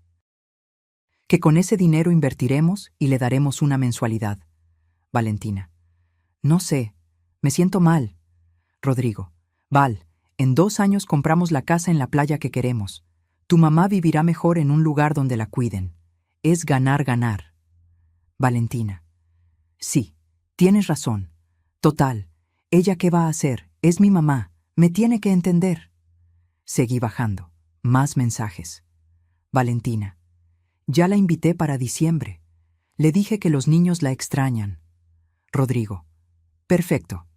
Que con ese dinero invertiremos y le daremos una mensualidad. Valentina, no sé, me siento mal. Rodrigo, Val, en 2 años compramos la casa en la playa que queremos. Tu mamá vivirá mejor en un lugar donde la cuiden. Es ganar, ganar. Valentina, sí, tienes razón. Total, ¿ella qué va a hacer? Es mi mamá, me tiene que entender. Seguí bajando. Más mensajes. Valentina, ya la invité para diciembre. Le dije que los niños la extrañan. Rodrigo, perfecto.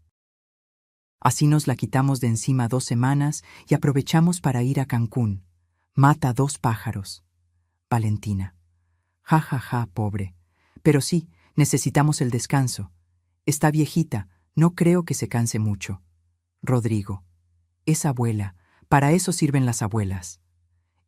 Así nos la quitamos de encima 2 semanas y aprovechamos para ir a Cancún. Mata 2 pájaros. Valentina, ja, ja, ja, pobre. Pero sí, necesitamos el descanso. Está viejita, no creo que se canse mucho. Rodrigo, es abuela, para eso sirven las abuelas.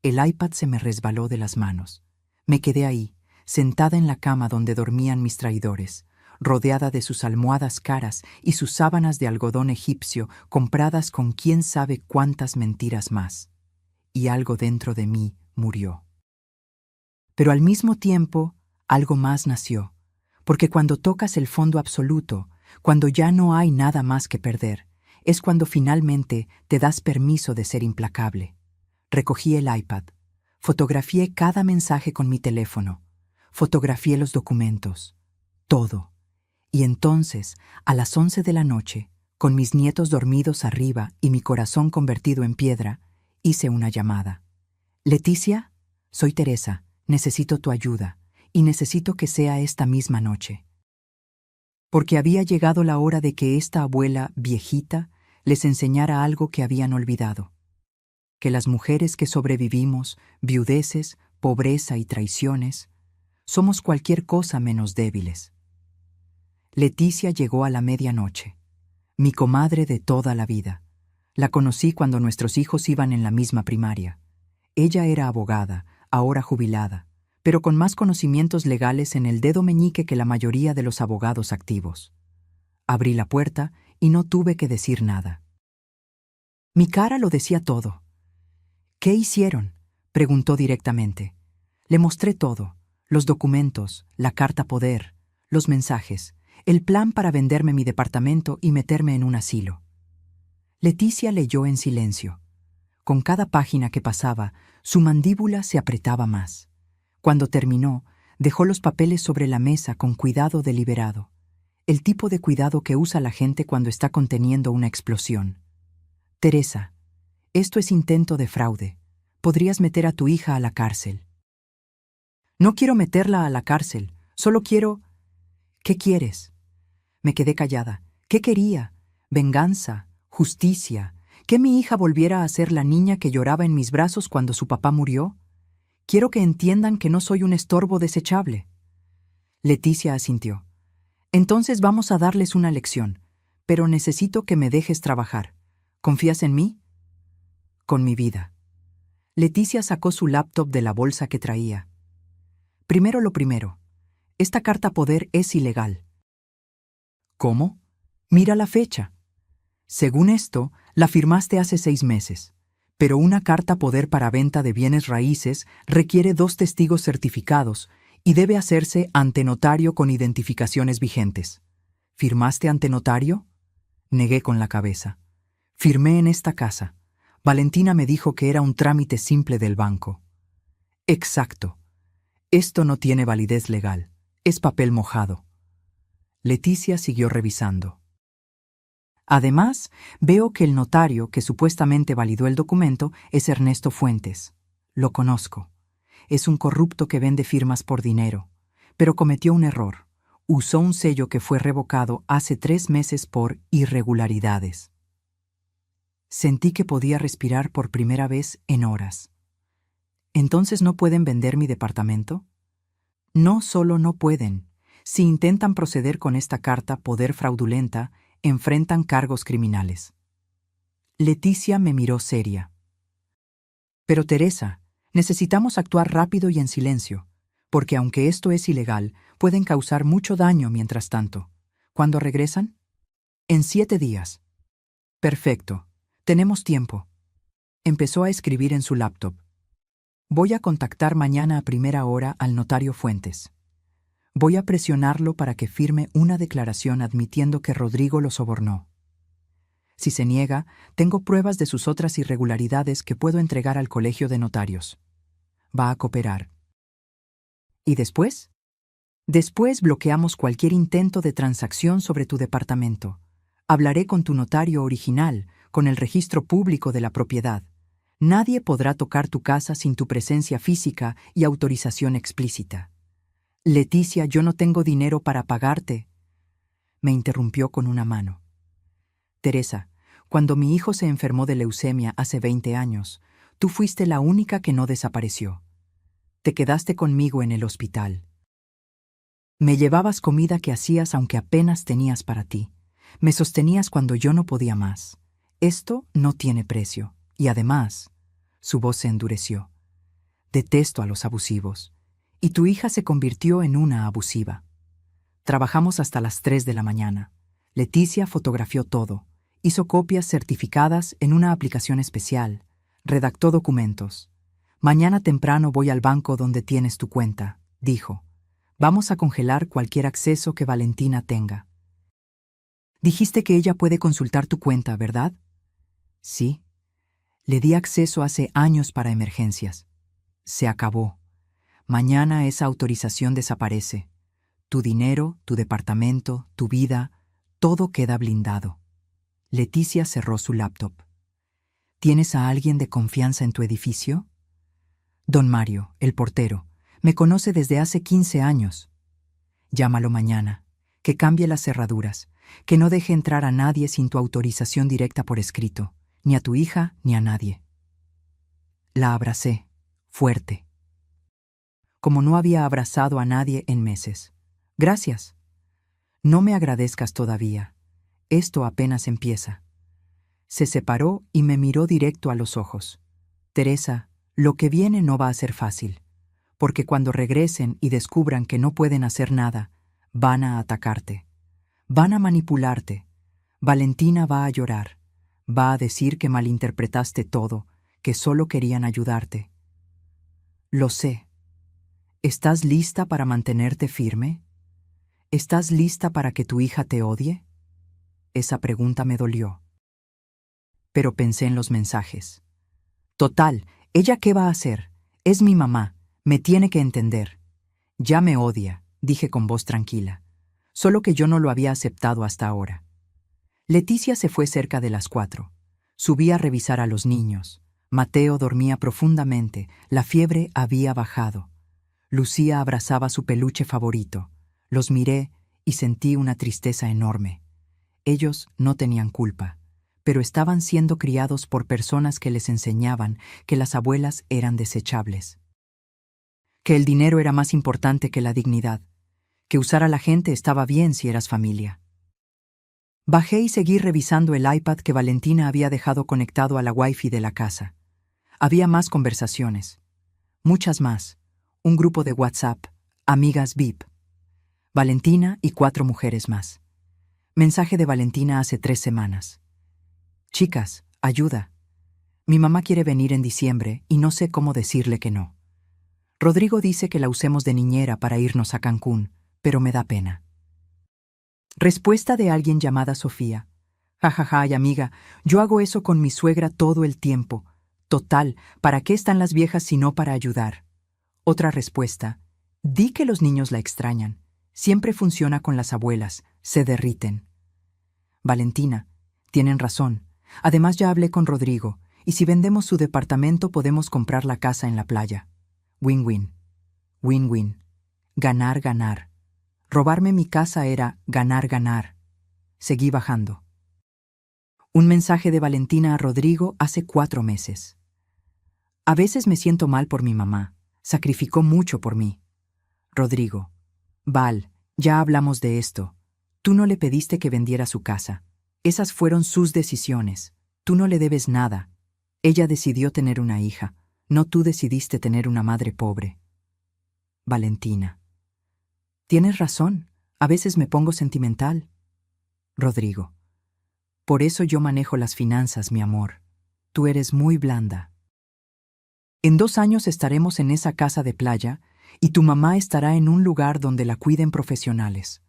El iPad se me resbaló de las manos. Me quedé ahí, sentada en la cama donde dormían mis traidores, rodeada de sus almohadas caras y sus sábanas de algodón egipcio compradas con quién sabe cuántas mentiras más. Y algo dentro de mí murió. Pero al mismo tiempo, algo más nació, porque cuando tocas el fondo absoluto, cuando ya no hay nada más que perder, es cuando finalmente te das permiso de ser implacable. Recogí el iPad, fotografié cada mensaje con mi teléfono, fotografié los documentos, todo. Y entonces, a las 11 de la noche, con mis nietos dormidos arriba y mi corazón convertido en piedra, hice una llamada. Leticia, soy Teresa, necesito tu ayuda, y necesito que sea esta misma noche. Porque había llegado la hora de que esta abuela viejita les enseñara algo que habían olvidado. Que las mujeres que sobrevivimos, viudeces, pobreza y traiciones, somos cualquier cosa menos débiles. Leticia llegó a la medianoche, mi comadre de toda la vida. La conocí cuando nuestros hijos iban en la misma primaria. Ella era abogada, ahora jubilada, pero con más conocimientos legales en el dedo meñique que la mayoría de los abogados activos. Abrí la puerta y no tuve que decir nada. Mi cara lo decía todo. ¿Qué hicieron?, preguntó directamente. Le mostré todo, los documentos, la carta poder, los mensajes, el plan para venderme mi departamento y meterme en un asilo. Leticia leyó en silencio. Con cada página que pasaba, su mandíbula se apretaba más. Cuando terminó, dejó los papeles sobre la mesa con cuidado deliberado. El tipo de cuidado que usa la gente cuando está conteniendo una explosión. Teresa, esto es intento de fraude. Podrías meter a tu hija a la cárcel. No quiero meterla a la cárcel, solo quiero... ¿Qué quieres? Me quedé callada. ¿Qué quería? Venganza, justicia, que mi hija volviera a ser la niña que lloraba en mis brazos cuando su papá murió. Quiero que entiendan que no soy un estorbo desechable. Leticia asintió. Entonces vamos a darles una lección, pero necesito que me dejes trabajar. ¿Confías en mí? Con mi vida. Leticia sacó su laptop de la bolsa que traía. Primero lo primero. Esta carta poder es ilegal. ¿Cómo? Mira la fecha. Según esto, la firmaste hace 6 meses, pero una carta poder para venta de bienes raíces requiere 2 testigos certificados y debe hacerse ante notario con identificaciones vigentes. ¿Firmaste ante notario? Negué con la cabeza. Firmé en esta casa. Valentina me dijo que era un trámite simple del banco. Exacto. Esto no tiene validez legal. Es papel mojado. Leticia siguió revisando. Además, veo que el notario que supuestamente validó el documento es Ernesto Fuentes. Lo conozco. Es un corrupto que vende firmas por dinero, pero cometió un error. Usó un sello que fue revocado hace 3 meses por irregularidades. Sentí que podía respirar por primera vez en horas. ¿Entonces no pueden vender mi departamento? No solo no pueden. Si intentan proceder con esta carta poder fraudulenta, enfrentan cargos criminales. Leticia me miró seria. Pero Teresa, necesitamos actuar rápido y en silencio, porque aunque esto es ilegal, pueden causar mucho daño mientras tanto. ¿Cuándo regresan? En 7 días. Perfecto. Tenemos tiempo. Empezó a escribir en su laptop. Voy a contactar mañana a primera hora al notario Fuentes. Voy a presionarlo para que firme una declaración admitiendo que Rodrigo lo sobornó. Si se niega, tengo pruebas de sus otras irregularidades que puedo entregar al colegio de notarios. Va a cooperar. ¿Y después? Después bloqueamos cualquier intento de transacción sobre tu departamento. Hablaré con tu notario original, con el registro público de la propiedad. Nadie podrá tocar tu casa sin tu presencia física y autorización explícita. Leticia, yo no tengo dinero para pagarte. Me interrumpió con una mano. Teresa, cuando mi hijo se enfermó de leucemia hace 20 años, tú fuiste la única que no desapareció. Te quedaste conmigo en el hospital. Me llevabas comida que hacías aunque apenas tenías para ti. Me sostenías cuando yo no podía más. Esto no tiene precio. Y además, su voz se endureció. Detesto a los abusivos. Y tu hija se convirtió en una abusiva. Trabajamos hasta las 3 de la mañana. Leticia fotografió todo, hizo copias certificadas en una aplicación especial, redactó documentos. Mañana temprano voy al banco donde tienes tu cuenta, dijo. Vamos a congelar cualquier acceso que Valentina tenga. Dijiste que ella puede consultar tu cuenta, ¿verdad? Sí. Le di acceso hace años para emergencias. Se acabó. Mañana esa autorización desaparece. Tu dinero, tu departamento, tu vida, todo queda blindado. Leticia cerró su laptop. ¿Tienes a alguien de confianza en tu edificio? Don Mario, el portero, me conoce desde hace 15 años. Llámalo mañana, que cambie las cerraduras, que no deje entrar a nadie sin tu autorización directa por escrito, ni a tu hija ni a nadie. La abracé, fuerte. Como no había abrazado a nadie en meses. Gracias. No me agradezcas todavía. Esto apenas empieza. Se separó y me miró directo a los ojos. Teresa, lo que viene no va a ser fácil, porque cuando regresen y descubran que no pueden hacer nada, van a atacarte. Van a manipularte. Valentina va a llorar. Va a decir que malinterpretaste todo, que solo querían ayudarte. Lo sé. ¿Estás lista para mantenerte firme? ¿Estás lista para que tu hija te odie? Esa pregunta me dolió. Pero pensé en los mensajes. Total, ¿ella qué va a hacer? Es mi mamá, me tiene que entender. Ya me odia, dije con voz tranquila, solo que yo no lo había aceptado hasta ahora. Leticia se fue cerca de las 4. Subí a revisar a los niños. Mateo dormía profundamente, la fiebre había bajado. Lucía abrazaba su peluche favorito. Los miré y sentí una tristeza enorme. Ellos no tenían culpa, pero estaban siendo criados por personas que les enseñaban que las abuelas eran desechables. Que el dinero era más importante que la dignidad. Que usar a la gente estaba bien si eras familia. Bajé y seguí revisando el iPad que Valentina había dejado conectado a la Wi-Fi de la casa. Había más conversaciones. Muchas más. Un grupo de WhatsApp, amigas VIP. Valentina y 4 mujeres más. Mensaje de Valentina hace 3 semanas. Chicas, ayuda. Mi mamá quiere venir en diciembre y no sé cómo decirle que no. Rodrigo dice que la usemos de niñera para irnos a Cancún, pero me da pena. Respuesta de alguien llamada Sofía. Jajaja, y amiga, yo hago eso con mi suegra todo el tiempo. Total, ¿para qué están las viejas si no para ayudar? Otra respuesta. Di que los niños la extrañan. Siempre funciona con las abuelas, se derriten. Valentina, tienen razón. Además ya hablé con Rodrigo, y si vendemos su departamento podemos comprar la casa en la playa. Win-win. Win-win. Ganar, ganar. Robarme mi casa era ganar, ganar. Seguí bajando. Un mensaje de Valentina a Rodrigo hace 4 meses. A veces me siento mal por mi mamá. Sacrificó mucho por mí. Rodrigo. Val, ya hablamos de esto. Tú no le pediste que vendiera su casa. Esas fueron sus decisiones. Tú no le debes nada. Ella decidió tener una hija. No tú decidiste tener una madre pobre. Valentina. Tienes razón. A veces me pongo sentimental. Rodrigo. Por eso yo manejo las finanzas, mi amor. Tú eres muy blanda. En 2 años estaremos en esa casa de playa y tu mamá estará en un lugar donde la cuiden profesionales.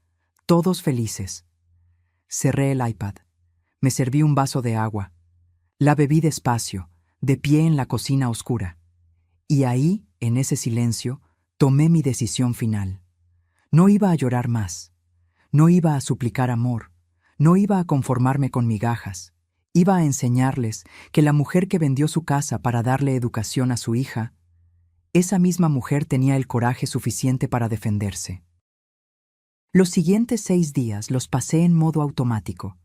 Todos felices. Cerré el iPad. Me serví un vaso de agua. La bebí despacio, de pie en la cocina oscura. Y ahí, en ese silencio, tomé mi decisión final. No iba a llorar más. No iba a suplicar amor. No iba a conformarme con migajas. Iba a enseñarles que la mujer que vendió su casa para darle educación a su hija, esa misma mujer tenía el coraje suficiente para defenderse. Los siguientes 6 días los pasé en modo automático,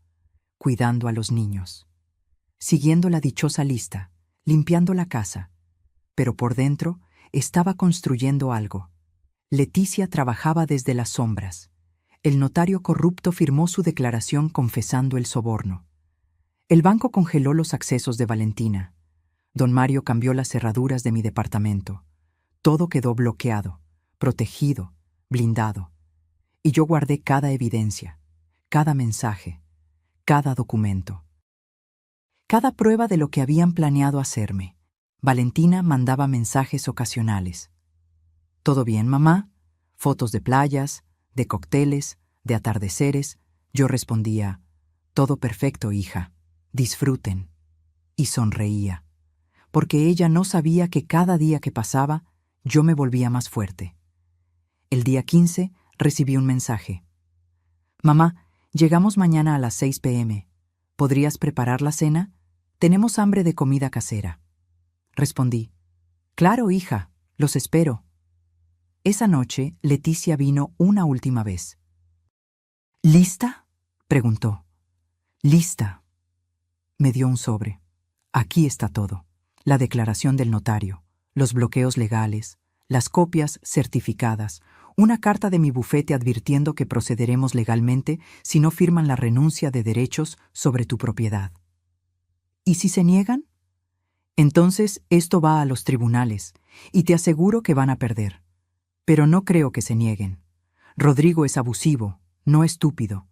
cuidando a los niños, siguiendo la dichosa lista, limpiando la casa, pero por dentro estaba construyendo algo. Leticia trabajaba desde las sombras. El notario corrupto firmó su declaración confesando el soborno. El banco congeló los accesos de Valentina. Don Mario cambió las cerraduras de mi departamento. Todo quedó bloqueado. protegido, blindado. Y yo guardé cada evidencia, cada mensaje, cada documento, cada prueba de lo que habían planeado hacerme. Valentina mandaba mensajes ocasionales. ¿Todo bien, mamá? Fotos de playas, de cócteles, de atardeceres. Yo respondía, todo perfecto, hija. Disfruten. Y sonreía, porque ella no sabía que cada día que pasaba, yo me volvía más fuerte. El día 15 recibí un mensaje. Mamá, llegamos mañana a las 6 p.m. ¿Podrías preparar la cena? Tenemos hambre de comida casera. Respondí, claro, hija, los espero. Esa noche, Leticia vino una última vez. ¿Lista?, preguntó. Lista. Me dio un sobre. Aquí está todo. La declaración del notario, los bloqueos legales, las copias certificadas, una carta de mi bufete advirtiendo que procederemos legalmente si no firman la renuncia de derechos sobre tu propiedad. ¿Y si se niegan? Entonces esto va a los tribunales, y te aseguro que van a perder. Pero no creo que se nieguen. Rodrigo es abusivo, no estúpido.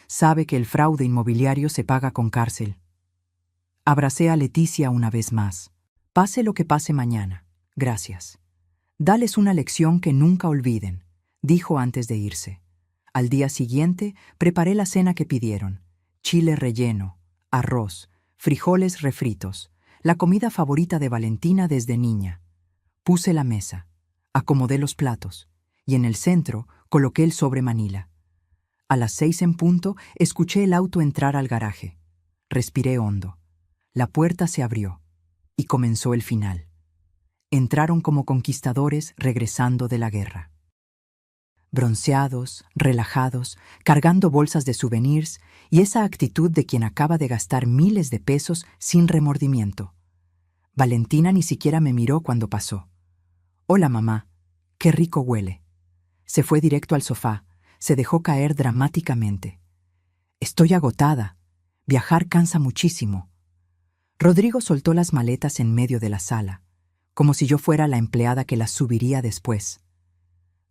Sabe que el fraude inmobiliario se paga con cárcel. Abracé a Leticia una vez más. Pase lo que pase mañana. Gracias. Dales una lección que nunca olviden, dijo antes de irse. Al día siguiente preparé la cena que pidieron. Chile relleno, arroz, frijoles refritos, la comida favorita de Valentina desde niña. Puse la mesa, acomodé los platos, y en el centro coloqué el sobre Manila. A las 6 en punto escuché el auto entrar al garaje. Respiré hondo. La puerta se abrió, y comenzó el final. Entraron como conquistadores regresando de la guerra. Bronceados, relajados, cargando bolsas de souvenirs y esa actitud de quien acaba de gastar miles de pesos sin remordimiento. Valentina ni siquiera me miró cuando pasó. Hola, mamá. Qué rico huele. Se fue directo al sofá. Se dejó caer dramáticamente. Estoy agotada. Viajar cansa muchísimo. Rodrigo soltó las maletas en medio de la sala, como si yo fuera la empleada que las subiría después.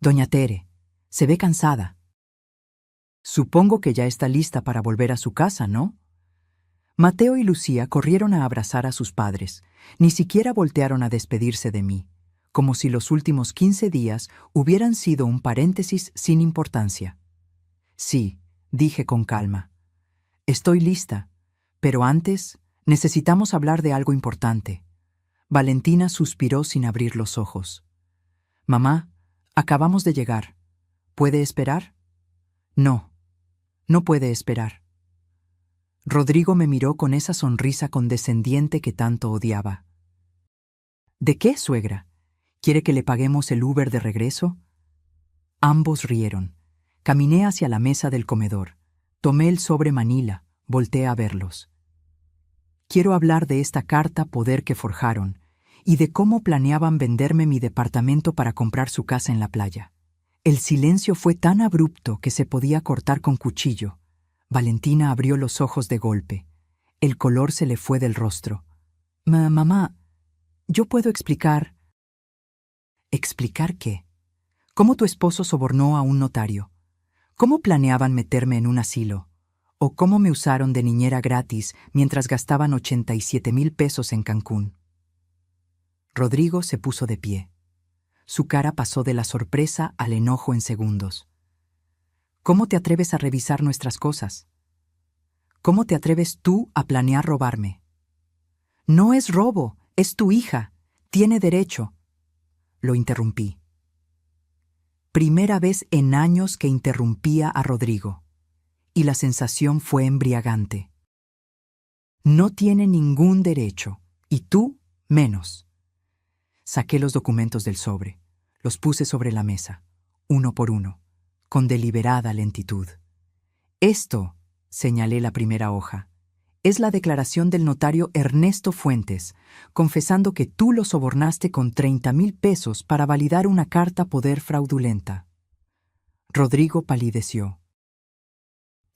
Doña Tere, se ve cansada. Supongo que ya está lista para volver a su casa, ¿no? Mateo y Lucía corrieron a abrazar a sus padres. Ni siquiera voltearon a despedirse de mí, como si los últimos 15 días hubieran sido un paréntesis sin importancia. Sí, dije con calma. Estoy lista, pero antes necesitamos hablar de algo importante. Valentina suspiró sin abrir los ojos. Mamá, acabamos de llegar. ¿Puede esperar? No, no puede esperar. Rodrigo me miró con esa sonrisa condescendiente que tanto odiaba. ¿De qué, suegra? ¿Quiere que le paguemos el Uber de regreso? Ambos rieron. Caminé hacia la mesa del comedor. Tomé el sobre Manila, volteé a verlos. Quiero hablar de esta carta poder que forjaron y de cómo planeaban venderme mi departamento para comprar su casa en la playa. El silencio fue tan abrupto que se podía cortar con cuchillo. Valentina abrió los ojos de golpe. El color se le fue del rostro. Mamá, yo puedo explicar. ¿Explicar qué? ¿Cómo tu esposo sobornó a un notario? ¿Cómo planeaban meterme en un asilo? ¿O cómo me usaron de niñera gratis mientras gastaban 87,000 pesos en Cancún? Rodrigo se puso de pie. Su cara pasó de la sorpresa al enojo en segundos. ¿Cómo te atreves a revisar nuestras cosas? ¿Cómo te atreves tú a planear robarme? No es robo, es tu hija. Tiene derecho. Lo interrumpí. Primera vez en años que interrumpía a Rodrigo, y la sensación fue embriagante. No tiene ningún derecho, y tú menos. Saqué los documentos del sobre, los puse sobre la mesa, uno por uno, con deliberada lentitud. Esto, señalé la primera hoja, es la declaración del notario Ernesto Fuentes, confesando que tú lo sobornaste con 30,000 pesos para validar una carta poder fraudulenta. Rodrigo palideció.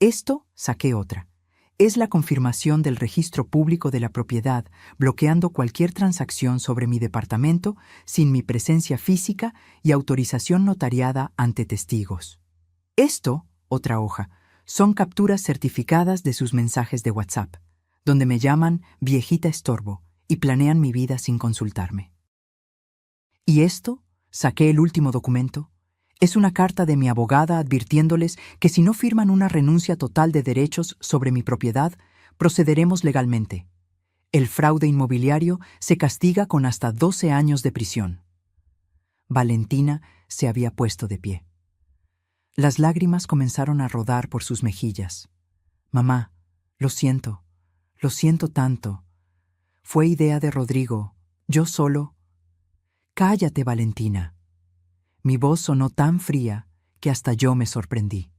Esto, saqué otra. Es la confirmación del registro público de la propiedad, bloqueando cualquier transacción sobre mi departamento sin mi presencia física y autorización notariada ante testigos. Esto, otra hoja, son capturas certificadas de sus mensajes de WhatsApp, donde me llaman viejita estorbo y planean mi vida sin consultarme. ¿Y esto? Saqué el último documento. Es una carta de mi abogada advirtiéndoles que si no firman una renuncia total de derechos sobre mi propiedad, procederemos legalmente. El fraude inmobiliario se castiga con hasta 12 años de prisión. Valentina se había puesto de pie. Las lágrimas comenzaron a rodar por sus mejillas. Mamá, lo siento tanto. Fue idea de Rodrigo, yo solo. Cállate, Valentina. Mi voz sonó tan fría que hasta yo me sorprendí.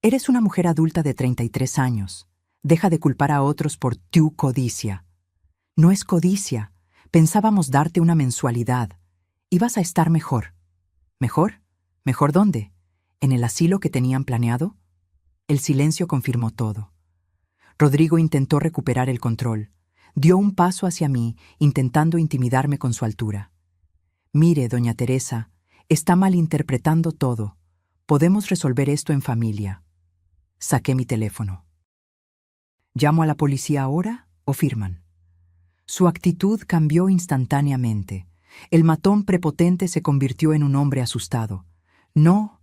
Eres una mujer adulta de 33 años. Deja de culpar a otros por tu codicia. No es codicia. Pensábamos darte una mensualidad. Ibas a estar mejor. ¿Mejor? ¿Mejor dónde? ¿En el asilo que tenían planeado? El silencio confirmó todo. Rodrigo intentó recuperar el control. Dio un paso hacia mí, intentando intimidarme con su altura. Mire, doña Teresa, está malinterpretando todo. Podemos resolver esto en familia. Saqué mi teléfono. ¿Llamo a la policía ahora o firman? Su actitud cambió instantáneamente. El matón prepotente se convirtió en un hombre asustado. No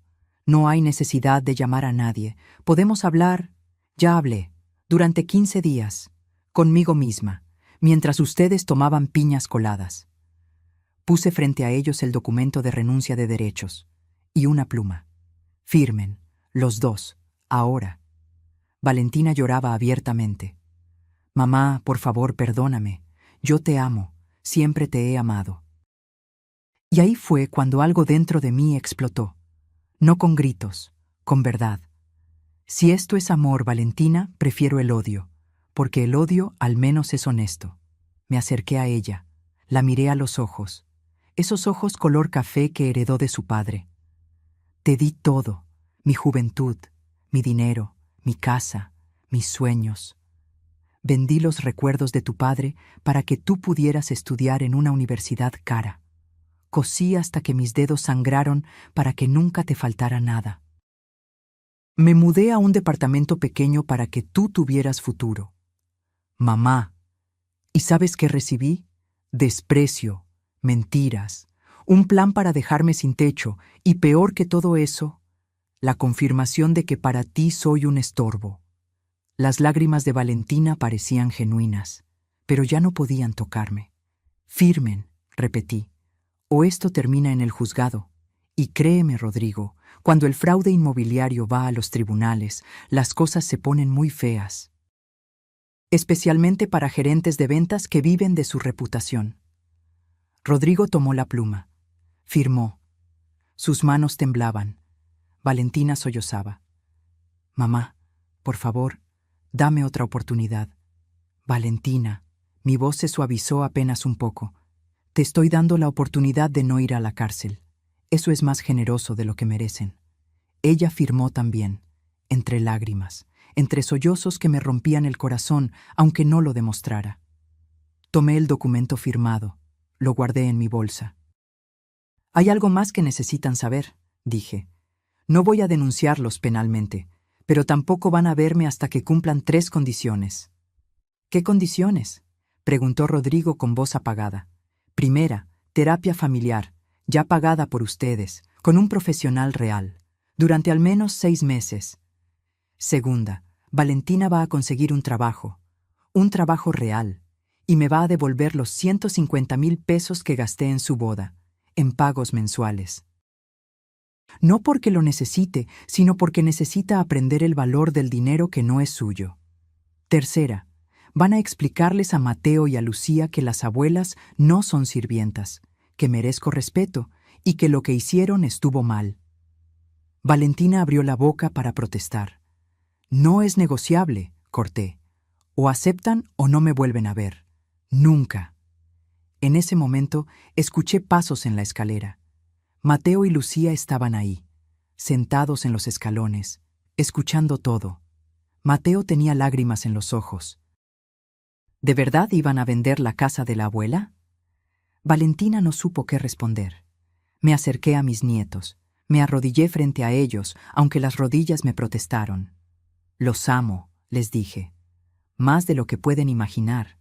hay necesidad de llamar a nadie. Podemos hablar. Ya hablé. Durante 15 días. Conmigo misma. Mientras ustedes tomaban piñas coladas. Puse frente a ellos el documento de renuncia de derechos y una pluma. Firmen, los dos, ahora. Valentina lloraba abiertamente. Mamá, por favor, perdóname. Yo te amo, siempre te he amado. Y ahí fue cuando algo dentro de mí explotó. No con gritos, con verdad. Si esto es amor, Valentina, prefiero el odio, porque el odio al menos es honesto. Me acerqué a ella, la miré a los ojos. Esos ojos color café que heredó de su padre. Te di todo, mi juventud, mi dinero, mi casa, mis sueños. Vendí los recuerdos de tu padre para que tú pudieras estudiar en una universidad cara. Cosí hasta que mis dedos sangraron para que nunca te faltara nada. Me mudé a un departamento pequeño para que tú tuvieras futuro. Mamá, ¿y sabes qué recibí? Desprecio. Mentiras, un plan para dejarme sin techo y peor que todo eso, la confirmación de que para ti soy un estorbo. Las lágrimas de Valentina parecían genuinas, pero ya no podían tocarme. Firmen, repetí, o esto termina en el juzgado. Y créeme, Rodrigo, cuando el fraude inmobiliario va a los tribunales, las cosas se ponen muy feas. Especialmente para gerentes de ventas que viven de su reputación. Rodrigo tomó la pluma. Firmó. Sus manos temblaban. Valentina sollozaba. Mamá, por favor, dame otra oportunidad. Valentina, mi voz se suavizó apenas un poco. Te estoy dando la oportunidad de no ir a la cárcel. Eso es más generoso de lo que merecen. Ella firmó también, entre lágrimas, entre sollozos que me rompían el corazón, aunque no lo demostrara. Tomé el documento firmado. Lo guardé en mi bolsa. Hay algo más que necesitan saber, dije. No voy a denunciarlos penalmente, pero tampoco van a verme hasta que cumplan 3 condiciones. ¿Qué condiciones? Preguntó Rodrigo con voz apagada. Primera, terapia familiar, ya pagada por ustedes, con un profesional real, durante al menos 6 meses. Segunda, Valentina va a conseguir un trabajo real, y me va a devolver los 150,000 pesos que gasté en su boda, en pagos mensuales. No porque lo necesite, sino porque necesita aprender el valor del dinero que no es suyo. Tercera, van a explicarles a Mateo y a Lucía que las abuelas no son sirvientas, que merezco respeto y que lo que hicieron estuvo mal. Valentina abrió la boca para protestar. No es negociable, corté. O aceptan o no me vuelven a ver. Nunca. En ese momento escuché pasos en la escalera. Mateo y Lucía estaban ahí, sentados en los escalones, escuchando todo. Mateo tenía lágrimas en los ojos. ¿De verdad iban a vender la casa de la abuela? Valentina no supo qué responder. Me acerqué a mis nietos. Me arrodillé frente a ellos, aunque las rodillas me protestaron. Los amo, les dije. Más de lo que pueden imaginar.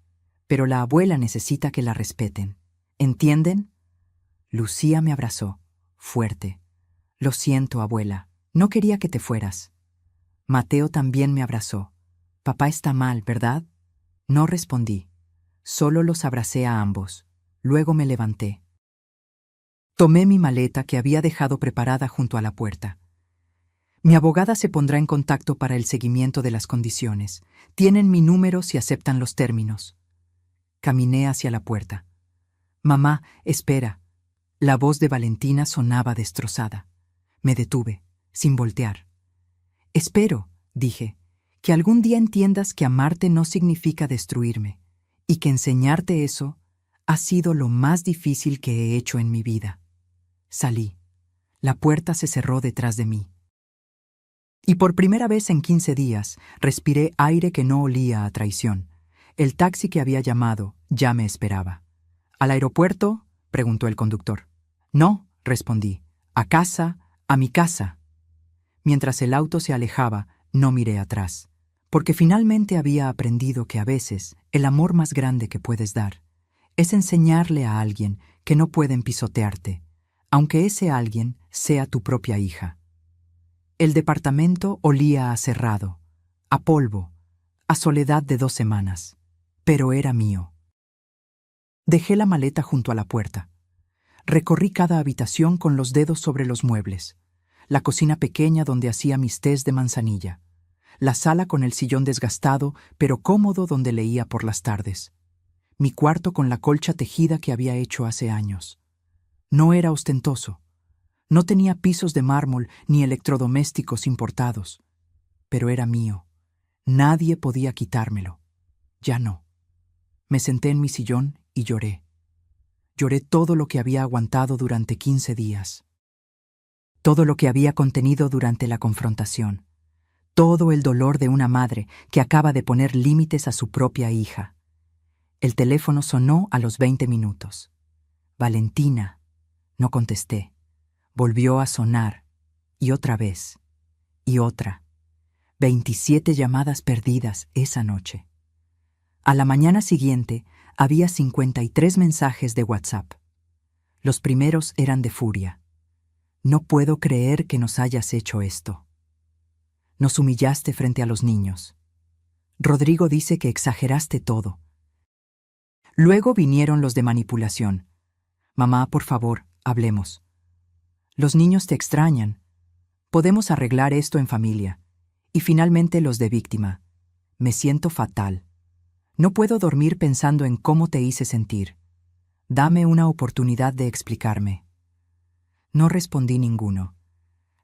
Pero la abuela necesita que la respeten. ¿Entienden? Lucía me abrazó, fuerte. Lo siento, abuela. No quería que te fueras. Mateo también me abrazó. Papá está mal, ¿verdad? No respondí. Solo los abracé a ambos. Luego me levanté. Tomé mi maleta que había dejado preparada junto a la puerta. Mi abogada se pondrá en contacto para el seguimiento de las condiciones. Tienen mi número si aceptan los términos. Caminé hacia la puerta. Mamá, espera. La voz de Valentina sonaba destrozada. Me detuve, sin voltear. Espero, dije, que algún día entiendas que amarte no significa destruirme, y que enseñarte eso ha sido lo más difícil que he hecho en mi vida. Salí. La puerta se cerró detrás de mí. Y por primera vez en 15 días, respiré aire que no olía a traición. El taxi que había llamado ya me esperaba. ¿Al aeropuerto?, preguntó el conductor. No, respondí. A casa, a mi casa. Mientras el auto se alejaba, no miré atrás, porque finalmente había aprendido que a veces el amor más grande que puedes dar es enseñarle a alguien que no pueden pisotearte, aunque ese alguien sea tu propia hija. El departamento olía a cerrado, a polvo, a soledad de 2 semanas, pero era mío. Dejé la maleta junto a la puerta. Recorrí cada habitación con los dedos sobre los muebles. La cocina pequeña donde hacía mis tés de manzanilla. La sala con el sillón desgastado, pero cómodo donde leía por las tardes. Mi cuarto con la colcha tejida que había hecho hace años. No era ostentoso. No tenía pisos de mármol ni electrodomésticos importados. Pero era mío. Nadie podía quitármelo. Ya no. Me senté en mi sillón y lloré. Lloré todo lo que había aguantado durante 15 días. Todo lo que había contenido durante la confrontación. Todo el dolor de una madre que acaba de poner límites a su propia hija. El teléfono sonó a los 20 minutos. Valentina. No contesté. Volvió a sonar. Y otra vez. Y otra. 27 llamadas perdidas esa noche. A la mañana siguiente había 53 mensajes de WhatsApp. Los primeros eran de furia. No puedo creer que nos hayas hecho esto. Nos humillaste frente a los niños. Rodrigo dice que exageraste todo. Luego vinieron los de manipulación. Mamá, por favor, hablemos. Los niños te extrañan. Podemos arreglar esto en familia. Y finalmente los de víctima. Me siento fatal. No puedo dormir pensando en cómo te hice sentir. Dame una oportunidad de explicarme. No respondí ninguno.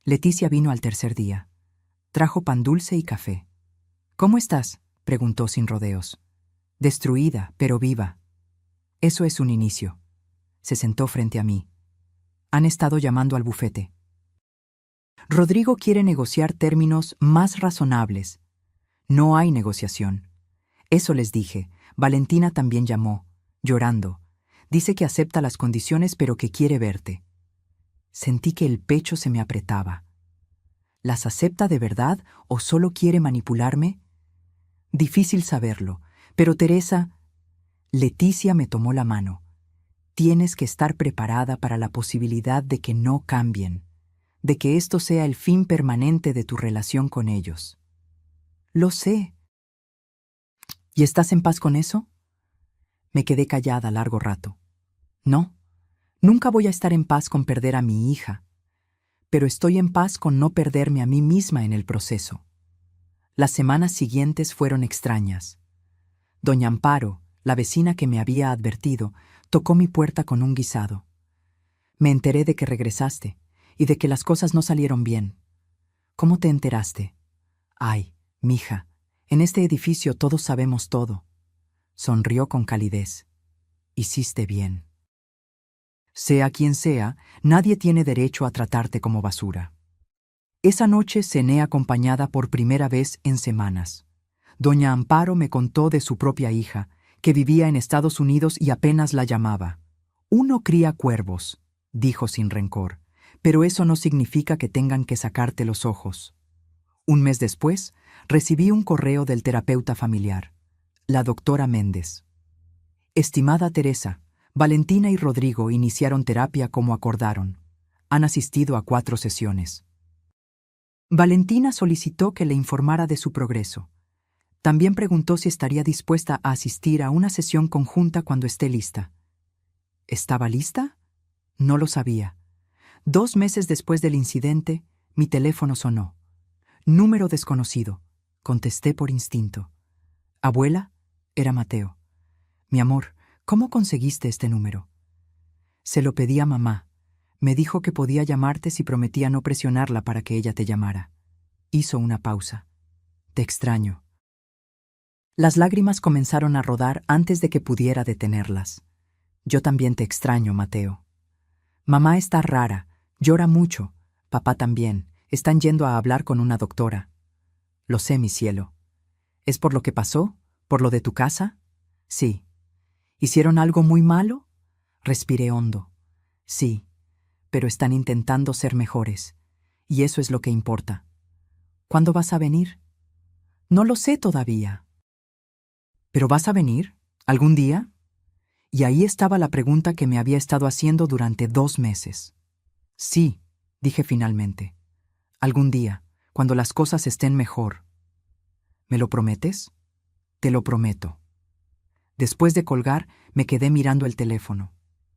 Leticia vino al tercer día. Trajo pan dulce y café. ¿Cómo estás?, preguntó sin rodeos. Destruida, pero viva. Eso es un inicio. Se sentó frente a mí. Han estado llamando al bufete. Rodrigo quiere negociar términos más razonables. No hay negociación. Eso les dije. Valentina también llamó, llorando. Dice que acepta las condiciones pero que quiere verte. Sentí que el pecho se me apretaba. ¿Las acepta de verdad o solo quiere manipularme? Difícil saberlo, pero Teresa... Leticia me tomó la mano. Tienes que estar preparada para la posibilidad de que no cambien, de que esto sea el fin permanente de tu relación con ellos. Lo sé. ¿Y estás en paz con eso? Me quedé callada largo rato. No, nunca voy a estar en paz con perder a mi hija, pero estoy en paz con no perderme a mí misma en el proceso. Las semanas siguientes fueron extrañas. Doña Amparo, la vecina que me había advertido, tocó mi puerta con un guisado. Me enteré de que regresaste y de que las cosas no salieron bien. ¿Cómo te enteraste? Ay, mija, en este edificio todos sabemos todo. Sonrió con calidez. Hiciste bien. Sea quien sea, nadie tiene derecho a tratarte como basura. Esa noche cené acompañada por primera vez en semanas. Doña Amparo me contó de su propia hija, que vivía en Estados Unidos y apenas la llamaba. Uno cría cuervos, dijo sin rencor, pero eso no significa que tengan que sacarte los ojos. Un mes después, recibí un correo del terapeuta familiar, la doctora Méndez. Estimada Teresa, Valentina y Rodrigo iniciaron terapia como acordaron. Han asistido a 4 sesiones. Valentina solicitó que le informara de su progreso. También preguntó si estaría dispuesta a asistir a una sesión conjunta cuando esté lista. ¿Estaba lista? No lo sabía. 2 meses después del incidente, mi teléfono sonó. Número desconocido. Contesté por instinto. Abuela, era Mateo. Mi amor, ¿cómo conseguiste este número? Se lo pedí a mamá. Me dijo que podía llamarte si prometía no presionarla para que ella te llamara. Hizo una pausa. Te extraño. Las lágrimas comenzaron a rodar antes de que pudiera detenerlas. Yo también te extraño, Mateo. Mamá está rara, llora mucho. Papá también. Están yendo a hablar con una doctora. Lo sé, mi cielo. ¿Es por lo que pasó? ¿Por lo de tu casa? Sí. ¿Hicieron algo muy malo? Respiré hondo. Sí, pero están intentando ser mejores. Y eso es lo que importa. ¿Cuándo vas a venir? No lo sé todavía. ¿Pero vas a venir? ¿Algún día? Y ahí estaba la pregunta que me había estado haciendo durante 2 meses. Sí, dije finalmente. Algún día, cuando las cosas estén mejor. ¿Me lo prometes? Te lo prometo. Después de colgar, me quedé mirando el teléfono,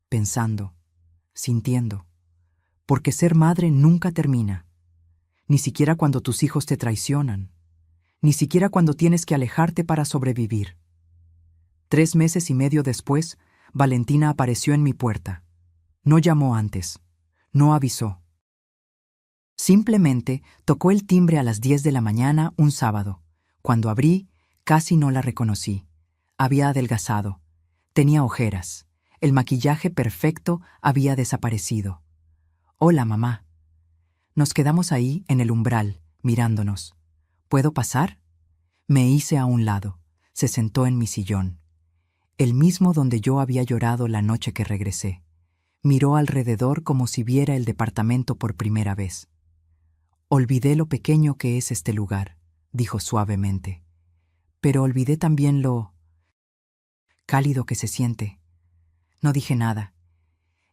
pensando, sintiendo. Porque ser madre nunca termina. Ni siquiera cuando tus hijos te traicionan. Ni siquiera cuando tienes que alejarte para sobrevivir. 3 meses y medio después, Valentina apareció en mi puerta. No llamó antes. No avisó. Simplemente tocó el timbre a las 10 de la mañana un sábado. Cuando abrí, casi no la reconocí. Había adelgazado. Tenía ojeras. El maquillaje perfecto había desaparecido. Hola, mamá. Nos quedamos ahí, en el umbral, mirándonos. ¿Puedo pasar? Me hice a un lado. Se sentó en mi sillón. El mismo donde yo había llorado la noche que regresé. Miró alrededor como si viera el departamento por primera vez. Olvidé lo pequeño que es este lugar, dijo suavemente. Pero olvidé también lo cálido que se siente. No dije nada.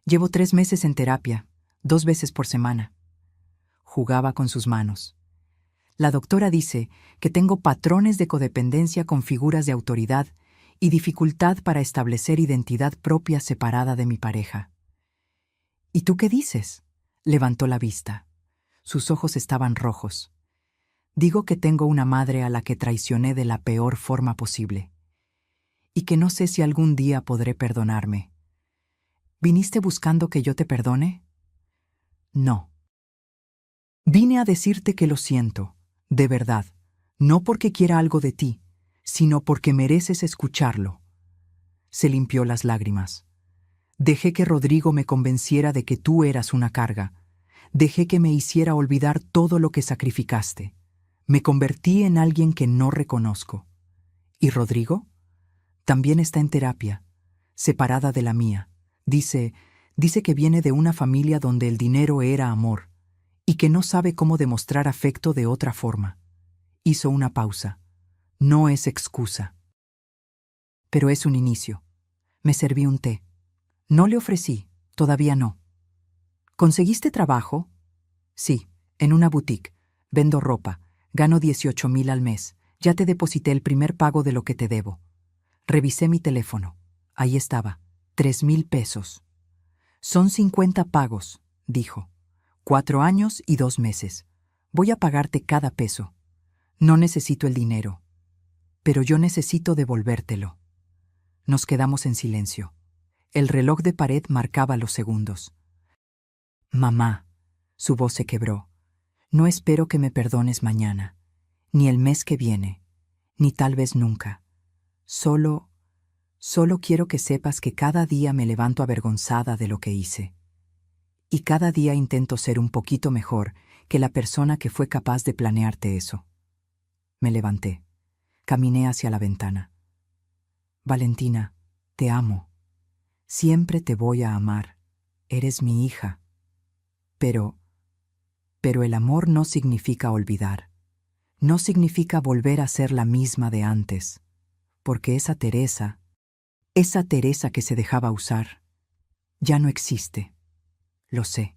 Llevo 3 meses en terapia, 2 veces por semana. Jugaba con sus manos. La doctora dice que tengo patrones de codependencia con figuras de autoridad y dificultad para establecer identidad propia separada de mi pareja. ¿Y tú qué dices? Levantó la vista. Sus ojos estaban rojos. Digo que tengo una madre a la que traicioné de la peor forma posible. Y que no sé si algún día podré perdonarme. ¿Viniste buscando que yo te perdone? No. Vine a decirte que lo siento, de verdad, no porque quiera algo de ti, sino porque mereces escucharlo. Se limpió las lágrimas. Dejé que Rodrigo me convenciera de que tú eras una carga. Dejé que me hiciera olvidar todo lo que sacrificaste. Me convertí en alguien que no reconozco. ¿Y Rodrigo? También está en terapia, separada de la mía. Dice que viene de una familia donde el dinero era amor y que no sabe cómo demostrar afecto de otra forma. Hizo una pausa. No es excusa. Pero es un inicio. Me serví un té. No le ofrecí, todavía no. ¿Conseguiste trabajo? Sí, en una boutique. Vendo ropa. Gano 18,000 al mes. Ya te deposité el primer pago de lo que te debo. Revisé mi teléfono. Ahí estaba. 3,000 pesos. Son 50 pagos, dijo. 4 años y 2 meses. Voy a pagarte cada peso. No necesito el dinero. Pero yo necesito devolvértelo. Nos quedamos en silencio. El reloj de pared marcaba los segundos. Mamá, su voz se quebró. No espero que me perdones mañana, ni el mes que viene, ni tal vez nunca. Solo quiero que sepas que cada día me levanto avergonzada de lo que hice. Y cada día intento ser un poquito mejor, que la persona que fue capaz de planearte eso. Me levanté. Caminé hacia la ventana. Valentina, te amo. Siempre te voy a amar. Eres mi hija. Pero el amor no significa olvidar. No significa volver a ser la misma de antes. Porque esa Teresa que se dejaba usar, ya no existe. Lo sé.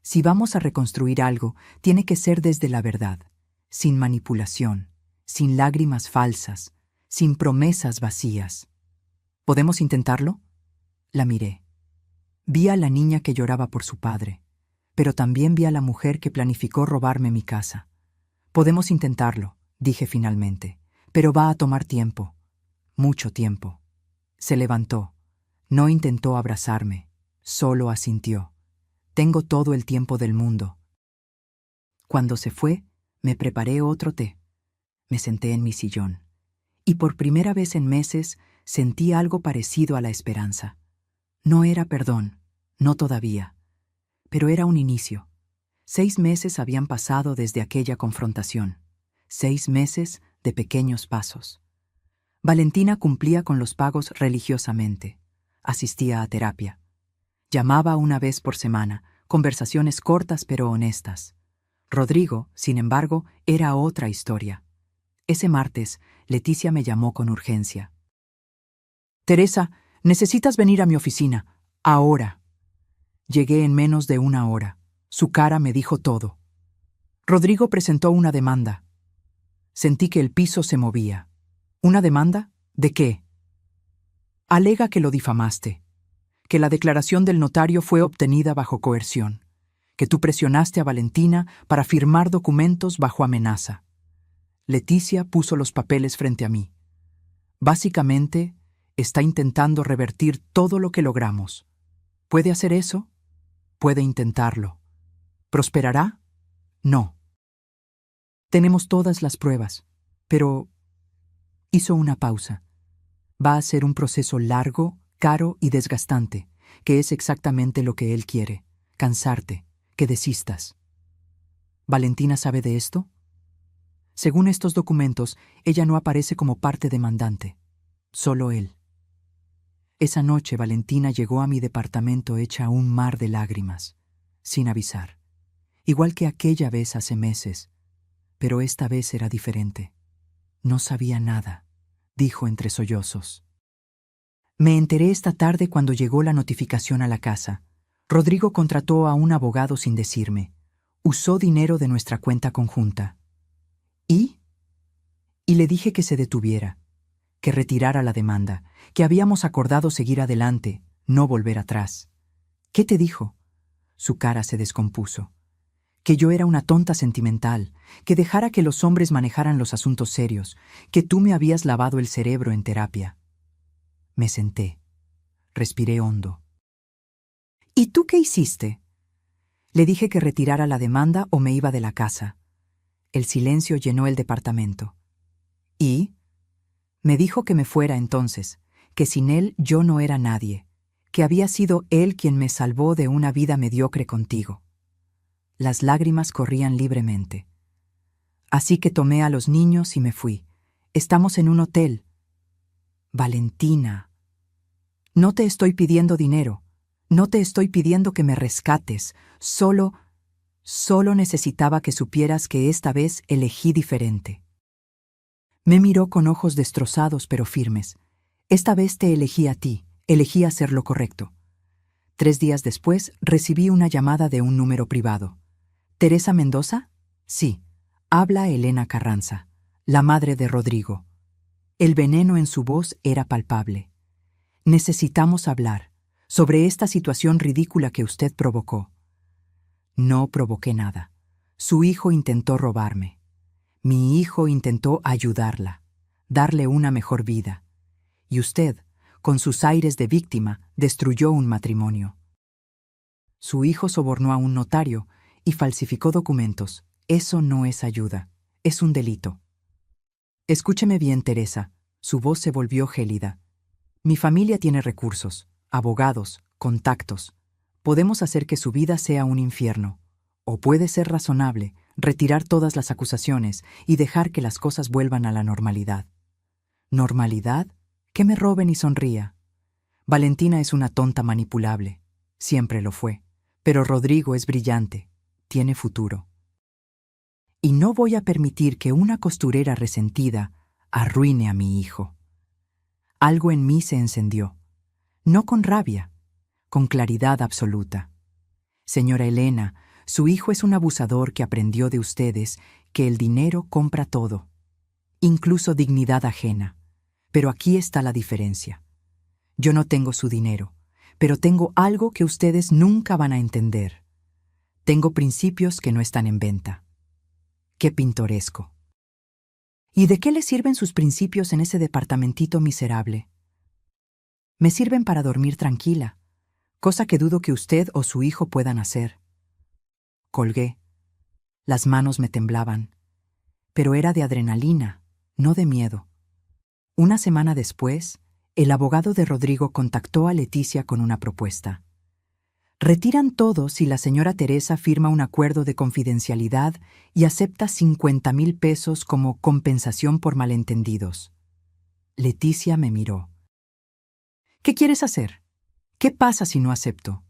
Si vamos a reconstruir algo, tiene que ser desde la verdad, sin manipulación, sin lágrimas falsas, sin promesas vacías. ¿Podemos intentarlo? La miré. Vi a la niña que lloraba por su padre, pero también vi a la mujer que planificó robarme mi casa. Podemos intentarlo, dije finalmente, pero va a tomar tiempo, mucho tiempo. Se levantó. No intentó abrazarme, solo asintió. Tengo todo el tiempo del mundo. Cuando se fue, me preparé otro té. Me senté en mi sillón. Y por primera vez en meses sentí algo parecido a la esperanza. No era perdón, no todavía. Pero era un inicio. 6 meses habían pasado desde aquella confrontación. 6 meses de pequeños pasos. Valentina cumplía con los pagos religiosamente. Asistía a terapia. Llamaba una vez por semana, conversaciones cortas pero honestas. Rodrigo, sin embargo, era otra historia. Ese martes, Leticia me llamó con urgencia. «Teresa, necesitas venir a mi oficina. Ahora». Llegué en menos de 1 hora. Su cara me dijo todo. Rodrigo presentó una demanda. Sentí que el piso se movía. ¿Una demanda? ¿De qué? Alega que lo difamaste, que la declaración del notario fue obtenida bajo coerción, que tú presionaste a Valentina para firmar documentos bajo amenaza. Leticia puso los papeles frente a mí. Básicamente, está intentando revertir todo lo que logramos. ¿Puede hacer eso? Puede intentarlo. ¿Prosperará? No. Tenemos todas las pruebas, pero... Hizo una pausa. Va a ser un proceso largo, caro y desgastante, que es exactamente lo que él quiere. Cansarte, que desistas. ¿Valentina sabe de esto? Según estos documentos, ella no aparece como parte demandante. Solo él. Esa noche Valentina llegó a mi departamento hecha un mar de lágrimas, sin avisar. Igual que aquella vez hace meses, pero esta vez era diferente. No sabía nada, dijo entre sollozos. Me enteré esta tarde cuando llegó la notificación a la casa. Rodrigo contrató a un abogado sin decirme. Usó dinero de nuestra cuenta conjunta. ¿Y? Y le dije que se detuviera, que retirara la demanda, que habíamos acordado seguir adelante, no volver atrás. ¿Qué te dijo? Su cara se descompuso. Que yo era una tonta sentimental, que dejara que los hombres manejaran los asuntos serios, que tú me habías lavado el cerebro en terapia. Me senté. Respiré hondo. ¿Y tú qué hiciste? Le dije que retirara la demanda o me iba de la casa. El silencio llenó el departamento. ¿Y? Me dijo que me fuera entonces, que sin él yo no era nadie, que había sido él quien me salvó de una vida mediocre contigo. Las lágrimas corrían libremente. Así que tomé a los niños y me fui. Estamos en un hotel. Valentina, no te estoy pidiendo dinero. No te estoy pidiendo que me rescates. Solo necesitaba que supieras que esta vez elegí diferente. Me miró con ojos destrozados pero firmes. Esta vez te elegí a ti. Elegí hacer lo correcto. 3 días después recibí una llamada de un número privado. ¿Teresa Mendoza? Sí. Habla Elena Carranza, la madre de Rodrigo. El veneno en su voz era palpable. Necesitamos hablar sobre esta situación ridícula que usted provocó. No provoqué nada. Su hijo intentó robarme. Mi hijo intentó ayudarla, darle una mejor vida. Y usted, con sus aires de víctima, destruyó un matrimonio. Su hijo sobornó a un notario y falsificó documentos. Eso no es ayuda, es un delito. Escúcheme bien, Teresa. Su voz se volvió gélida. Mi familia tiene recursos, abogados, contactos. Podemos hacer que su vida sea un infierno. O puede ser razonable, retirar todas las acusaciones y dejar que las cosas vuelvan a la normalidad. ¿Normalidad? Que me roben y sonría. Valentina es una tonta manipulable. Siempre lo fue. Pero Rodrigo es brillante. Tiene futuro. Y no voy a permitir que una costurera resentida arruine a mi hijo. Algo en mí se encendió. No con rabia, con claridad absoluta. Señora Elena, su hijo es un abusador que aprendió de ustedes que el dinero compra todo, incluso dignidad ajena. Pero aquí está la diferencia. Yo no tengo su dinero, pero tengo algo que ustedes nunca van a entender. Tengo principios que no están en venta. ¡Qué pintoresco! ¿Y de qué le sirven sus principios en ese departamentito miserable? Me sirven para dormir tranquila, cosa que dudo que usted o su hijo puedan hacer. Colgué. Las manos me temblaban, pero era de adrenalina, no de miedo. Una semana después, el abogado de Rodrigo contactó a Leticia con una propuesta. Retiran todo si la señora Teresa firma un acuerdo de confidencialidad y acepta 50,000 pesos como compensación por malentendidos. Leticia me miró. ¿Qué quieres hacer? ¿Qué pasa si no acepto?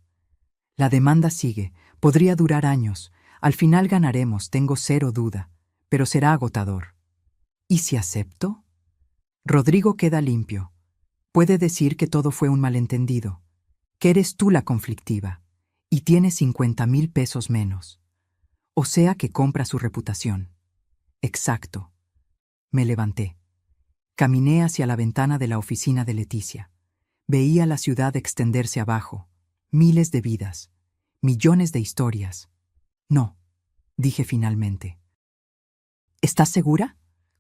La demanda sigue, podría durar años. Al final ganaremos, tengo cero duda, pero será agotador. ¿Y si acepto? Rodrigo queda limpio. Puede decir que todo fue un malentendido, que eres tú la conflictiva, y tienes 50,000 pesos menos. O sea que compra su reputación. Exacto. Me levanté. Caminé hacia la ventana de la oficina de Leticia. Veía la ciudad extenderse abajo, miles de vidas, millones de historias. No, dije finalmente. ¿Estás segura?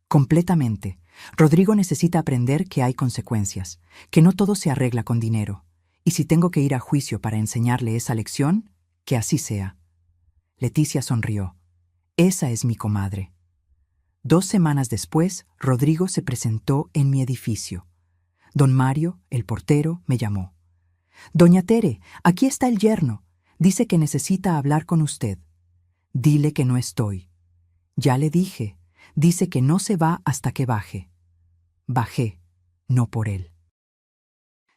Completamente. Rodrigo necesita aprender que hay consecuencias, que no todo se arregla con dinero, y si tengo que ir a juicio para enseñarle esa lección, que así sea. Leticia sonrió. Esa es mi comadre. 2 semanas después, Rodrigo se presentó en mi edificio. Don Mario, el portero, me llamó. Doña Tere, aquí está el yerno. Dice que necesita hablar con usted. Dile que no estoy. Ya le dije. Dice que no se va hasta que baje. Bajé, no por él,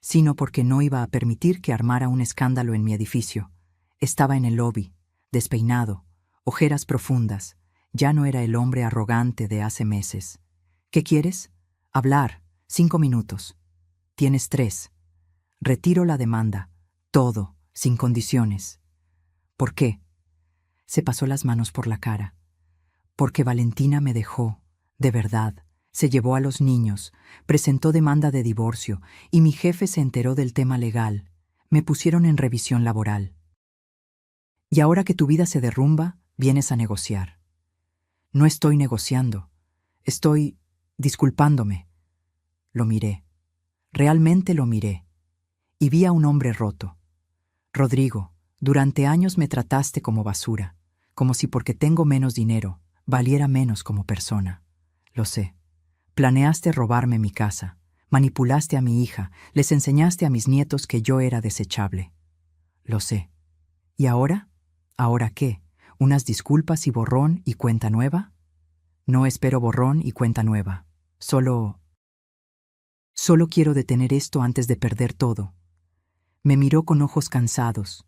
sino porque no iba a permitir que armara un escándalo en mi edificio. Estaba en el lobby, despeinado, ojeras profundas. Ya no era el hombre arrogante de hace meses. ¿Qué quieres? Hablar. 5 minutos. Tienes 3. Retiro la demanda. Todo, sin condiciones. ¿Por qué? Se pasó las manos por la cara. Porque Valentina me dejó, de verdad. Se llevó a los niños, presentó demanda de divorcio y mi jefe se enteró del tema legal. Me pusieron en revisión laboral. Y ahora que tu vida se derrumba, vienes a negociar. No estoy negociando. Estoy disculpándome. Lo miré. Realmente lo miré. Y vi a un hombre roto. Rodrigo, durante años me trataste como basura, como si porque tengo menos dinero, valiera menos como persona. Lo sé. Planeaste robarme mi casa, manipulaste a mi hija, les enseñaste a mis nietos que yo era desechable. Lo sé. ¿Y ahora? ¿Ahora qué? ¿Unas disculpas y borrón y cuenta nueva? No espero borrón y cuenta nueva. Solo quiero detener esto antes de perder todo. Me miró con ojos cansados.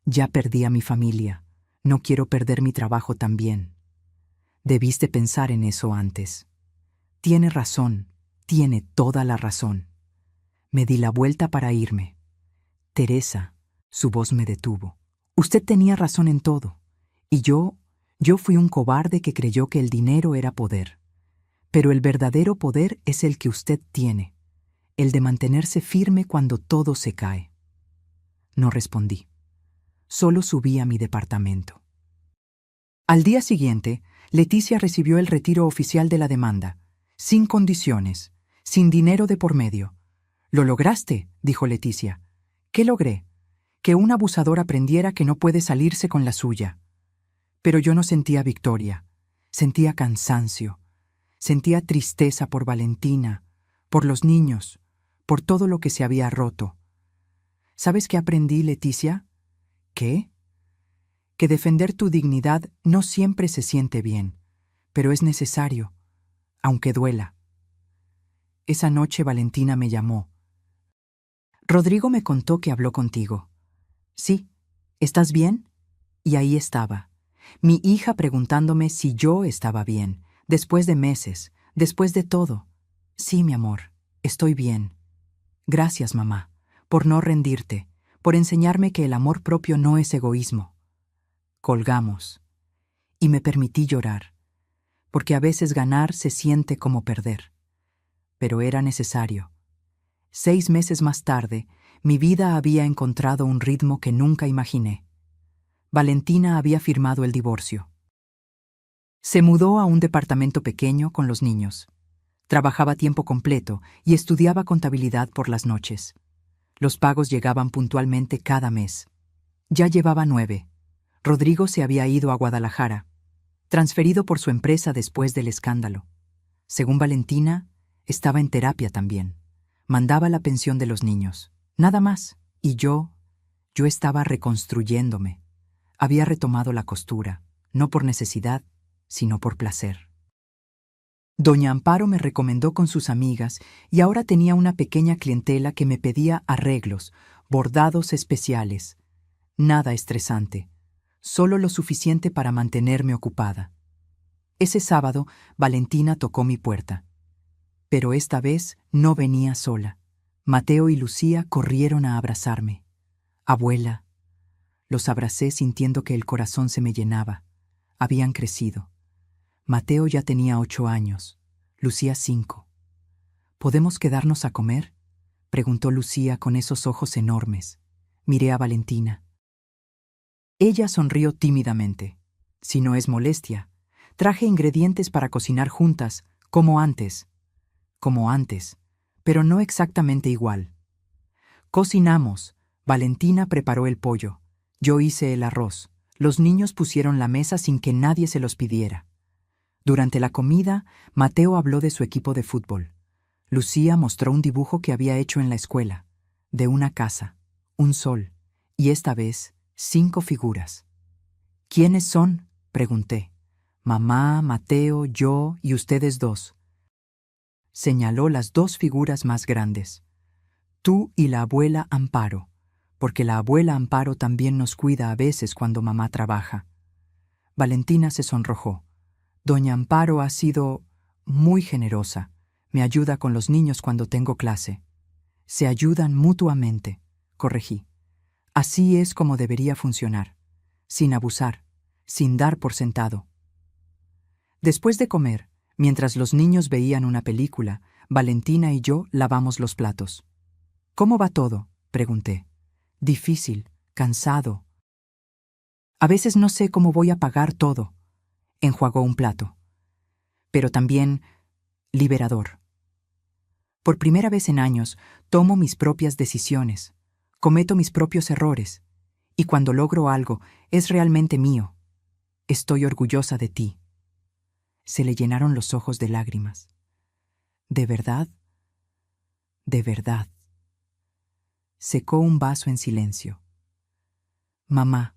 Ya perdí a mi familia. No quiero perder mi trabajo también. Debiste pensar en eso antes. Tiene razón, tiene toda la razón. Me di la vuelta para irme. Teresa, su voz me detuvo. Usted tenía razón en todo. Y yo fui un cobarde que creyó que el dinero era poder. Pero el verdadero poder es el que usted tiene, el de mantenerse firme cuando todo se cae. No respondí. Solo subí a mi departamento. Al día siguiente, Leticia recibió el retiro oficial de la demanda. Sin condiciones, sin dinero de por medio. «Lo lograste», dijo Leticia. «¿Qué logré? Que un abusador aprendiera que no puede salirse con la suya». Pero yo no sentía victoria. Sentía cansancio. Sentía tristeza por Valentina, por los niños, por todo lo que se había roto. ¿Sabes qué aprendí, Leticia? ¿Qué? que defender tu dignidad no siempre se siente bien, pero es necesario, aunque duela. Esa noche Valentina me llamó. Rodrigo me contó que habló contigo. Sí, ¿estás bien? Y ahí estaba, mi hija preguntándome si yo estaba bien, después de meses, después de todo. Sí, mi amor, estoy bien. Gracias, mamá, por no rendirte, por enseñarme que el amor propio no es egoísmo. Colgamos, y me permití llorar, porque a veces ganar se siente como perder. Pero era necesario. 6 meses más tarde, mi vida había encontrado un ritmo que nunca imaginé. Valentina había firmado el divorcio. Se mudó a un departamento pequeño con los niños. Trabajaba a tiempo completo y estudiaba contabilidad por las noches. Los pagos llegaban puntualmente cada mes. Ya llevaba 9. Rodrigo se había ido a Guadalajara, transferido por su empresa después del escándalo. Según Valentina, estaba en terapia también. Mandaba la pensión de los niños. Nada más. Y yo estaba reconstruyéndome. Había retomado la costura, no por necesidad, sino por placer. Doña Amparo me recomendó con sus amigas y ahora tenía una pequeña clientela que me pedía arreglos, bordados especiales. Nada estresante, solo lo suficiente para mantenerme ocupada. Ese sábado, Valentina tocó mi puerta. Pero esta vez no venía sola. Mateo y Lucía corrieron a abrazarme. Abuela. Los abracé sintiendo que el corazón se me llenaba. Habían crecido. Mateo ya tenía 8 años, Lucía 5. ¿Podemos quedarnos a comer?, preguntó Lucía con esos ojos enormes. Miré a Valentina. Ella sonrió tímidamente. Si no es molestia, traje ingredientes para cocinar juntas, como antes, pero no exactamente igual. Cocinamos. Valentina preparó el pollo. Yo hice el arroz. Los niños pusieron la mesa sin que nadie se los pidiera. Durante la comida, Mateo habló de su equipo de fútbol. Lucía mostró un dibujo que había hecho en la escuela, de una casa, un sol, y esta vez 5 figuras. ¿Quiénes son?, pregunté. Mamá, Mateo, yo y ustedes 2. Señaló las 2 figuras más grandes. Tú y la abuela Amparo, porque la abuela Amparo también nos cuida a veces cuando mamá trabaja. Valentina se sonrojó. Doña Amparo ha sido muy generosa. Me ayuda con los niños cuando tengo clase. Se ayudan mutuamente, corregí. Así es como debería funcionar, sin abusar, sin dar por sentado. Después de comer, mientras los niños veían una película, Valentina y yo lavamos los platos. ¿Cómo va todo?, pregunté. Difícil, cansado. A veces no sé cómo voy a pagar todo. Enjuagó un plato. Pero también liberador. Por primera vez en años, tomo mis propias decisiones, cometo mis propios errores, y cuando logro algo, es realmente mío. Estoy orgullosa de ti. Se le llenaron los ojos de lágrimas. ¿De verdad? De verdad. Secó un vaso en silencio. Mamá,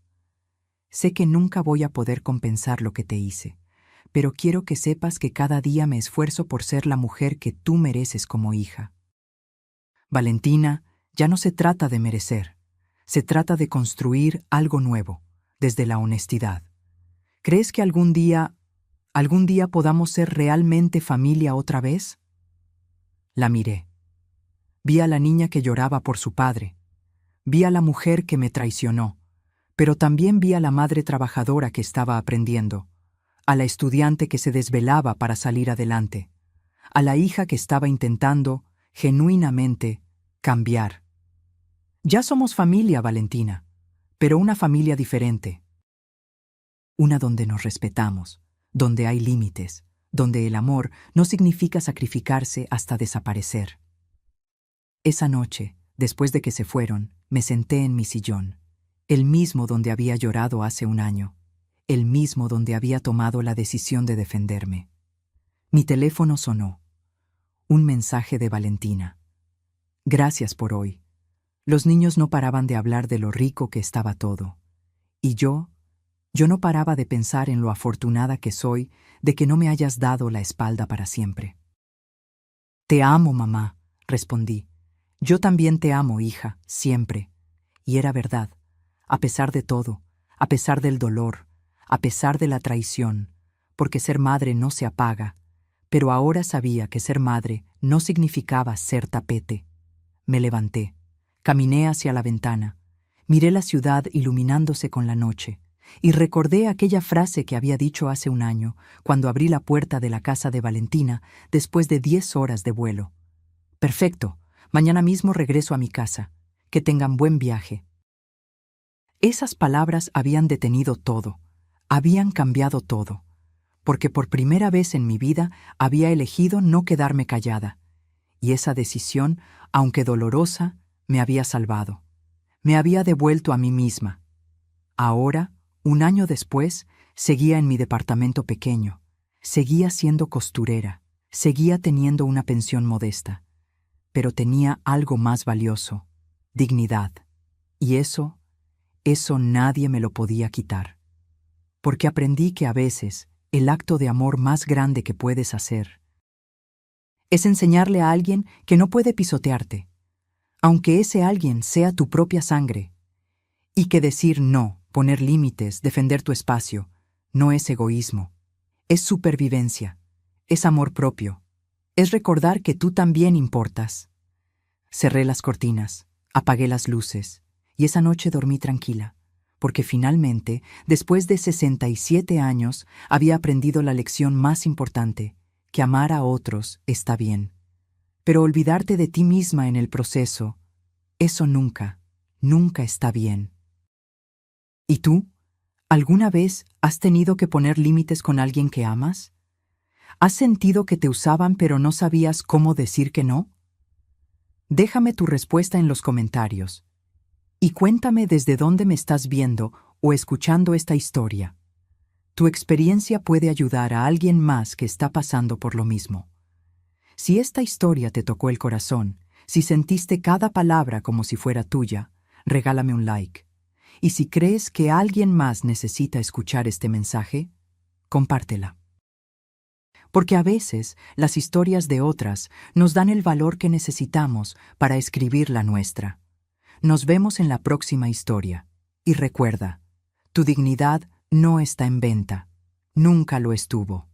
sé que nunca voy a poder compensar lo que te hice, pero quiero que sepas que cada día me esfuerzo por ser la mujer que tú mereces como hija. Valentina, ya no se trata de merecer, se trata de construir algo nuevo, desde la honestidad. ¿Crees que algún día podamos ser realmente familia otra vez? La miré. Vi a la niña que lloraba por su padre. Vi a la mujer que me traicionó, pero también vi a la madre trabajadora que estaba aprendiendo, a la estudiante que se desvelaba para salir adelante, a la hija que estaba intentando, genuinamente, cambiar. Ya somos familia, Valentina, pero una familia diferente. Una donde nos respetamos, donde hay límites, donde el amor no significa sacrificarse hasta desaparecer. Esa noche, después de que se fueron, me senté en mi sillón, el mismo donde había llorado hace un año, el mismo donde había tomado la decisión de defenderme. Mi teléfono sonó. Un mensaje de Valentina. Gracias por hoy. Los niños no paraban de hablar de lo rico que estaba todo. Y yo Yo no paraba de pensar en lo afortunada que soy de que no me hayas dado la espalda para siempre. Te amo, mamá, respondí. Yo también te amo, hija, siempre. Y era verdad, a pesar de todo, a pesar del dolor, a pesar de la traición, porque ser madre no se apaga, pero ahora sabía que ser madre no significaba ser tapete. Me levanté, caminé hacia la ventana, miré la ciudad iluminándose con la noche, y recordé aquella frase que había dicho hace un año, cuando abrí la puerta de la casa de Valentina después de 10 horas de vuelo. Perfecto, mañana mismo regreso a mi casa. Que tengan buen viaje. Esas palabras habían detenido todo, habían cambiado todo, porque por primera vez en mi vida había elegido no quedarme callada, y esa decisión, aunque dolorosa, me había salvado. Me había devuelto a mí misma. Ahora, un año después, seguía en mi departamento pequeño, seguía siendo costurera, seguía teniendo una pensión modesta, pero tenía algo más valioso: dignidad. Y eso nadie me lo podía quitar. Porque aprendí que a veces el acto de amor más grande que puedes hacer es enseñarle a alguien que no puede pisotearte, aunque ese alguien sea tu propia sangre, y que decir no, poner límites, defender tu espacio, no es egoísmo, es supervivencia, es amor propio, es recordar que tú también importas. Cerré las cortinas, apagué las luces, y esa noche dormí tranquila, porque finalmente, después de 67 años, había aprendido la lección más importante: que amar a otros está bien. Pero olvidarte de ti misma en el proceso, eso nunca, nunca está bien. ¿Y tú? ¿Alguna vez has tenido que poner límites con alguien que amas? ¿Has sentido que te usaban pero no sabías cómo decir que no? Déjame tu respuesta en los comentarios. Y cuéntame desde dónde me estás viendo o escuchando esta historia. Tu experiencia puede ayudar a alguien más que está pasando por lo mismo. Si esta historia te tocó el corazón, si sentiste cada palabra como si fuera tuya, regálame un like. Y si crees que alguien más necesita escuchar este mensaje, compártela. Porque a veces las historias de otras nos dan el valor que necesitamos para escribir la nuestra. Nos vemos en la próxima historia. Y recuerda, tu dignidad no está en venta. Nunca lo estuvo.